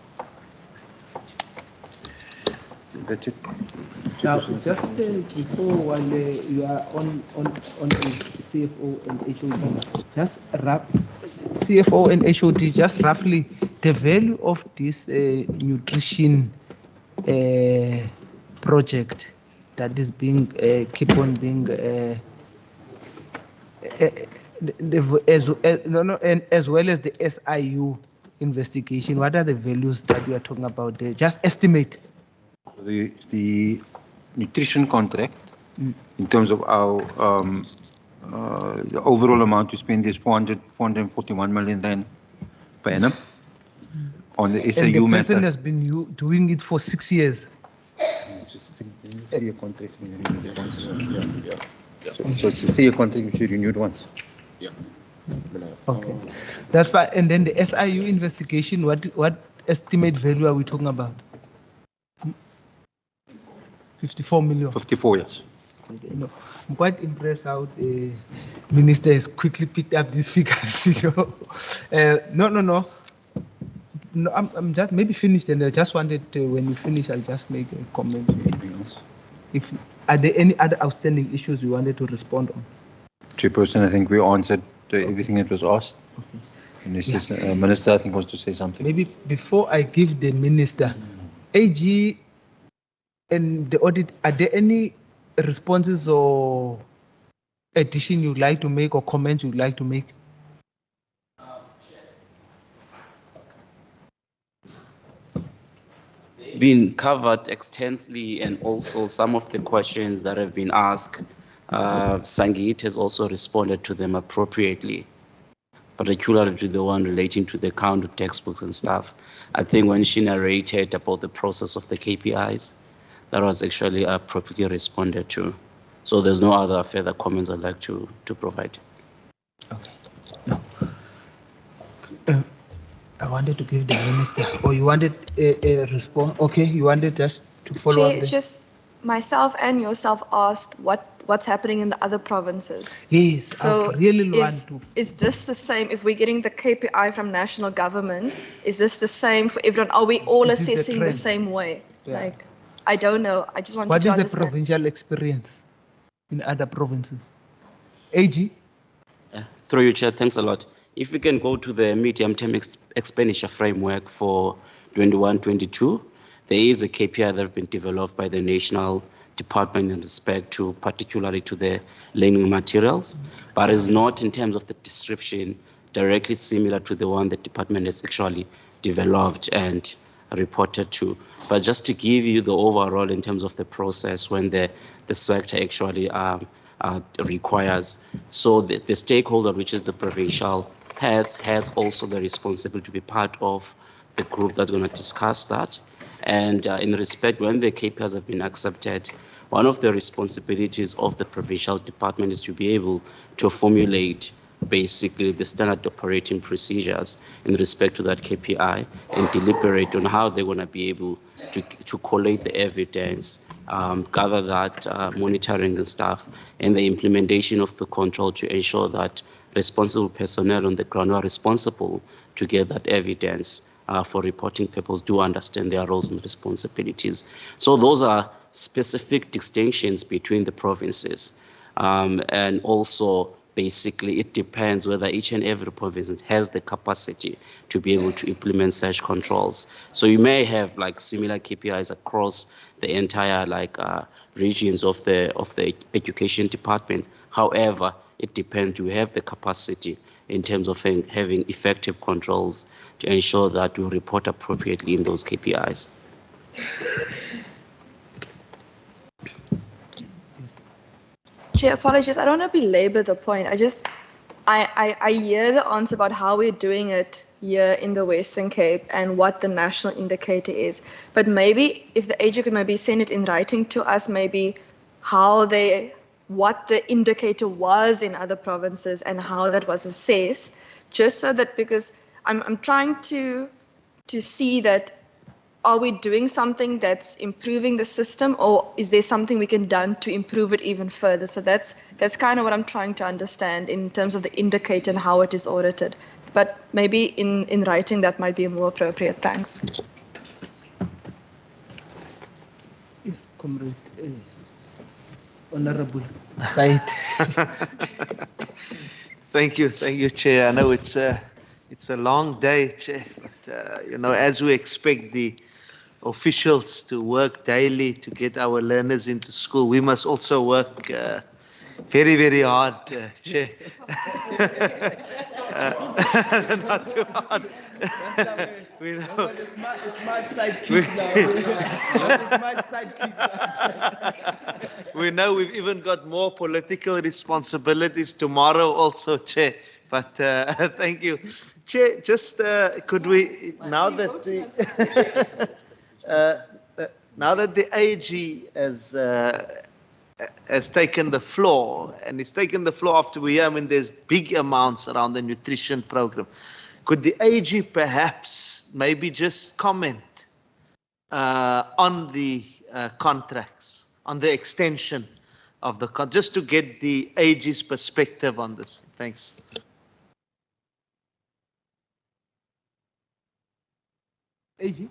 That's it. Now, just before while you are on CFO and HOD, just CFO and HOD, just roughly the value of this nutrition project that is being keep on being as well as the SIU investigation. What are the values that we are talking about there? Just estimate. The nutrition contract, in terms of our the overall amount to spend is 441 million rand per annum on the SIU and the matter. person has been doing it for 6 years. Three-year contract. So it's a 3-year contract which you renewed once. Yeah. Okay, that's fine. And then the SIU investigation, what estimate value are we talking about? 54 million. 54 years. No, I'm quite impressed how the minister has quickly picked up these figures. No, I'm just maybe finished, and I just wanted to, when you finish, I'll just make a comment. If are there any other outstanding issues you wanted to respond on? Chairperson, I think we answered everything that was asked. Okay. And this is, Minister, I think, wants to say something. Maybe before I give the minister, AG and the audit, are there any responses or addition you'd like to make or comments you'd like to make? Been covered extensively, and also some of the questions that have been asked, Sangit has also responded to them appropriately, particularly to the one relating to the counter textbooks and stuff. I think when she narrated about the process of the KPIs, that was actually appropriately responded to. So there's no other further comments I'd like to provide. Okay. No. I wanted to give the minister, or you wanted a response? Okay, you wanted just to follow up. It's just myself and yourself asked what's happening in the other provinces. Yes, so I really want to. Is this the same? If we're getting the KPI from national government, is this the same for everyone? Are we all assessing the same way? Yeah. Like, I don't know. I just want to understand. What is the provincial experience in other provinces? AG? Through you, Chair, thanks a lot. If we can go to the medium-term expenditure framework for 21-22, there is a KPI that has been developed by the National Department in respect to, particularly to the learning materials, but is not in terms of the description directly similar to the one the department has actually developed and reported to. But just to give you the overall in terms of the process when the sector actually requires. So the stakeholder, which is the provincial heads also the responsibility to be part of the group that's going to discuss that. And in respect, when the KPIs have been accepted, one of the responsibilities of the provincial department is to be able to formulate basically the standard operating procedures in respect to that KPI and deliberate on how they're going to be able to collate the evidence, gather that monitoring and stuff, and the implementation of the control to ensure that responsible personnel on the ground are responsible to get that evidence for reporting purposes do understand their roles and responsibilities. So those are specific distinctions between the provinces. And also basically it depends whether each and every province has the capacity to be able to implement such controls. So you may have like similar KPIs across the entire regions of the education departments. However, it depends. You have the capacity in terms of having effective controls to ensure that we report appropriately in those KPIs. Chair, apologies. I don't want to belabor the point. I hear the answer about how we're doing it here in the Western Cape and what the national indicator is. But maybe if the AG could maybe send it in writing to us, maybe what the indicator was in other provinces and how that was assessed, just so that, because I'm trying to see that, are we doing something that's improving the system, or is there something we can do to improve it even further? So that's kind of what I'm trying to understand in terms of the indicator and how it is audited. But maybe in writing that might be more appropriate. Thanks. Yes, Comrade. Honorable Said. Thank you, Chair. I know it's a long day, Chair, but as we expect the officials to work daily to get our learners into school, we must also work very, very hard, Chair. Not too hard. We know. Smart sidekick now. Smart sidekick. We know we've even got more political responsibilities tomorrow also, Chair. But thank you. Chair, just could we, now that the AG has taken the floor, and it's taken the floor after we hear, there's big amounts around the nutrition program. Could the AG perhaps maybe just comment on the contracts, on the extension of the contract, just to get the AG's perspective on this? Thanks. AG?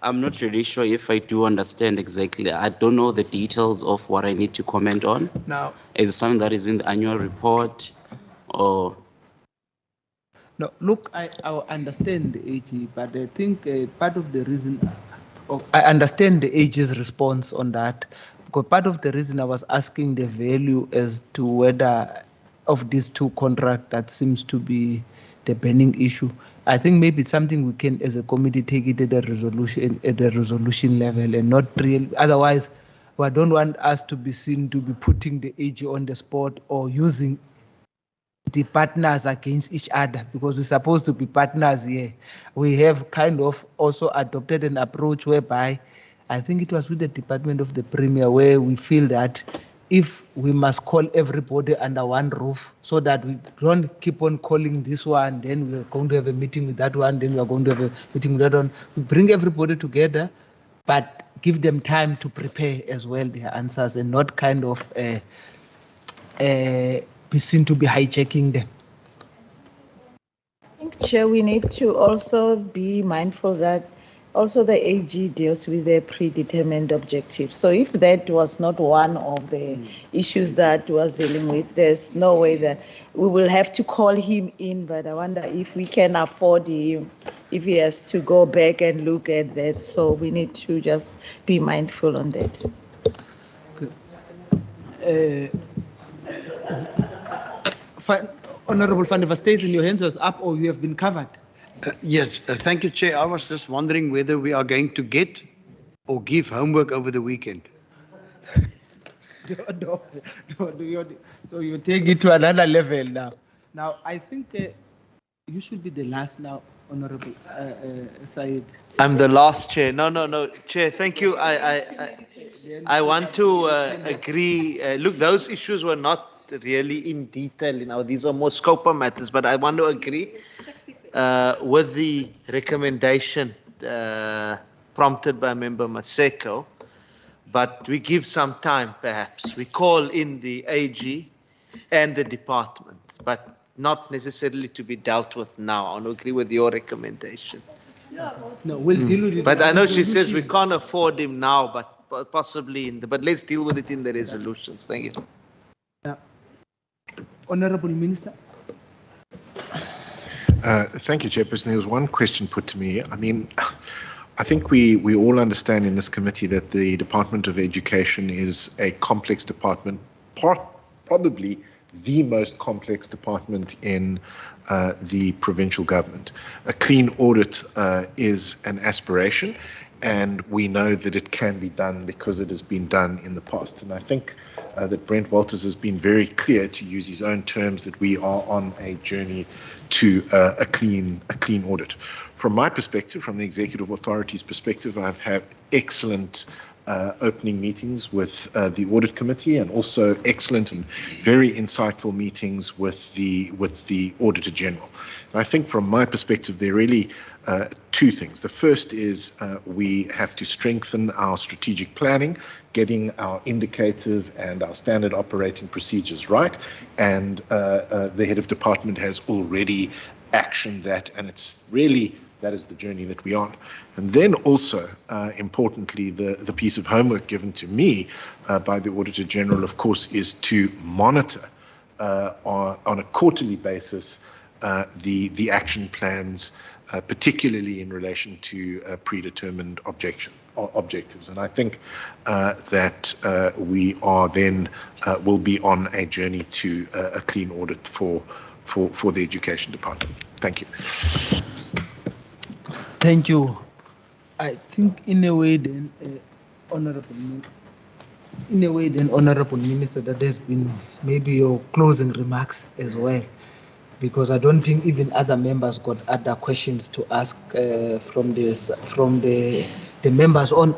I'm not really sure if I do understand exactly. I don't know the details of what I need to comment on. Now, is it something that is in the annual report, or? No, look, I understand the AG, but I think part of the reason, I understand the AG's response on that, because part of the reason I was asking the value as to whether of these two contracts that seems to be the burning issue. I think maybe it's something we can, as a committee, take it at the resolution level and not real. Otherwise, I don't want us to be seen to be putting the AG on the spot or using the partners against each other, because we're supposed to be partners here. We have kind of also adopted an approach whereby, I think it was with the Department of the Premier, where we feel that if we must call everybody under one roof, so that we don't keep on calling this one, then we're going to have a meeting with that one, then we're going to have a meeting with that one. We bring everybody together, but give them time to prepare as well their answers, and not kind of be seen to be hijacking them. I think, Chair, we need to also be mindful that also the AG deals with their predetermined objectives. So if that was not one of the issues that was dealing with, there's no way that we will have to call him in, but I wonder if we can afford him, if he has to go back and look at that. So we need to just be mindful on that. Honorable Van der Walt, stays in your hands, was up, or you have been covered? Yes, thank you, Chair. I was just wondering whether we are going to get or give homework over the weekend. No, so you take it to another level now. Now, I think you should be the last now, Honorable Said. I'm the last, Chair. No, Chair, thank you. I want to agree. Look, those issues were not really in detail. These are more scope matters, but I want to agree with the recommendation prompted by Member Maseko, but we give some time perhaps. We call in the AG and the department, but not necessarily to be dealt with now. I want to agree with your recommendation. No, we'll deal with it. But I know she says we can't afford him now, but possibly but let's deal with it in the resolutions. Thank you. Yeah. Honorable Minister. Thank you, Chairperson. There was one question put to me. I mean, I think we all understand in this committee that the Department of Education is a complex department, probably the most complex department in the provincial government. A clean audit is an aspiration, and we know that it can be done because it has been done in the past. And I think that Brent Walters has been very clear, to use his own terms, that we are on a journey to a clean audit. From my perspective, from the executive authority's perspective, I've had excellent opening meetings with the audit committee, and also excellent and very insightful meetings with the Auditor General. And I think from my perspective, there are really two things. The first is we have to strengthen our strategic planning, getting our indicators and our standard operating procedures right, and the head of department has already actioned that, and it's really, that is the journey that we're on. And then also, importantly, the piece of homework given to me by the Auditor General, of course, is to monitor on a quarterly basis the action plans, particularly in relation to predetermined objectives. And I think that we are then will be on a journey to a clean audit for the education department. Thank you. Thank you. I think in a way then, Honorable Minister, that there's been maybe your closing remarks as well, because I don't think even other members got other questions to ask from the members on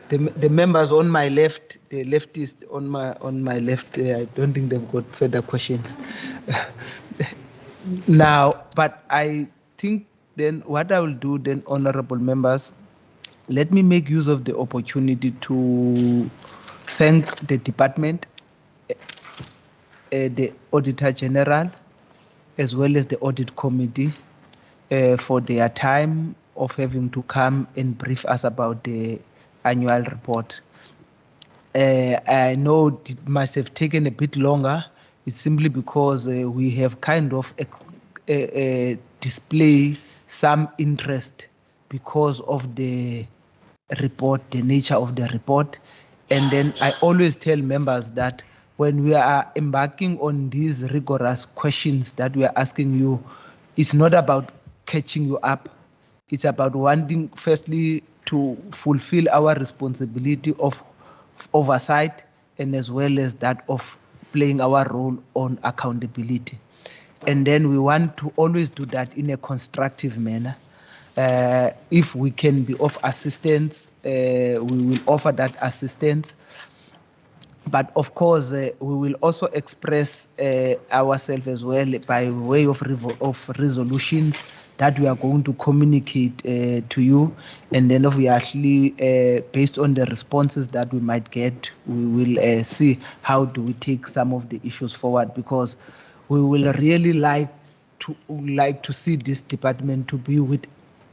the members on my left, the leftists on my left. I don't think they've got further questions now. But I think then what I will do then, honorable members, let me make use of the opportunity to thank the department, the Auditor General, as well as the Audit Committee for their time of having to come and brief us about the annual report. I know it must have taken a bit longer. It's simply because we have kind of display some interest because of the report, the nature of the report. And then I always tell members that when we are embarking on these rigorous questions that we are asking you, it's not about catching you up. It's about wanting, firstly, to fulfill our responsibility of oversight, and as well as that of playing our role on accountability. And then we want to always do that in a constructive manner. If we can be of assistance, we will offer that assistance. But of course, we will also express ourselves as well by way of resolutions that we are going to communicate to you. And then obviously, based on the responses that we might get, we will see how do we take some of the issues forward, because we will really like to see this department to be with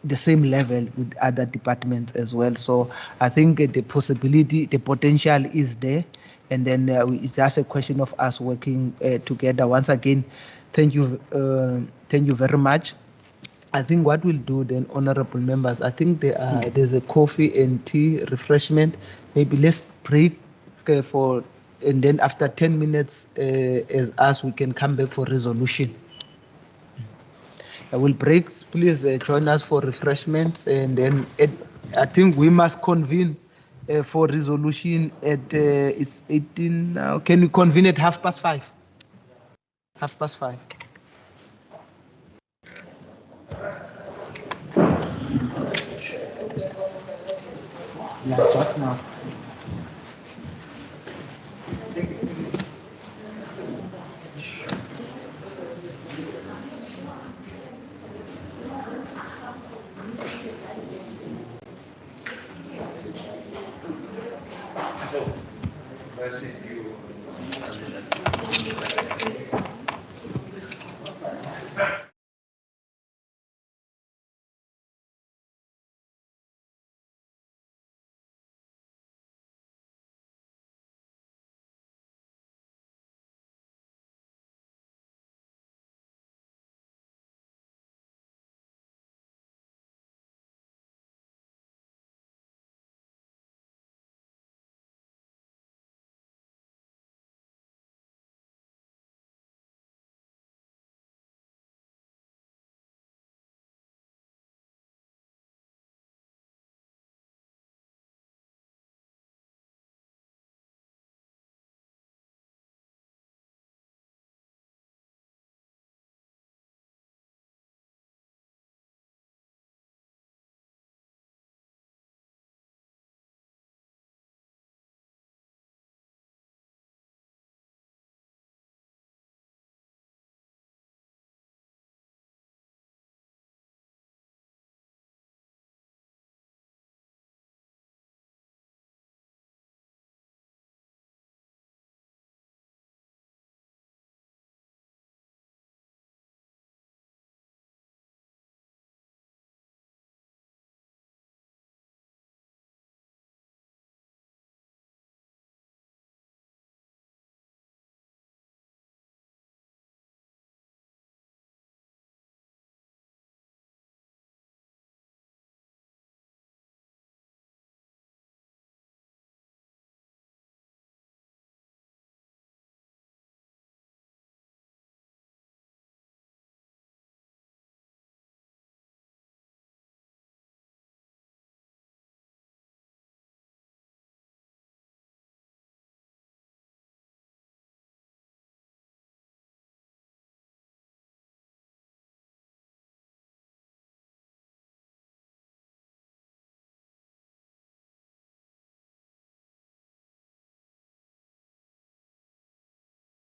the same level with other departments as well. So I think the possibility, the potential is there. And then it's just a question of us working together. Once again, thank you very much. I think what we'll do then, honorable members, I think there's a coffee and tea refreshment. Maybe let's break and then after 10 minutes, as us, we can come back for resolution. I will break. Please join us for refreshments, and then I think we must convene for resolution at it's 18 now. Can we convene at 5:30? 5:30. That's what now.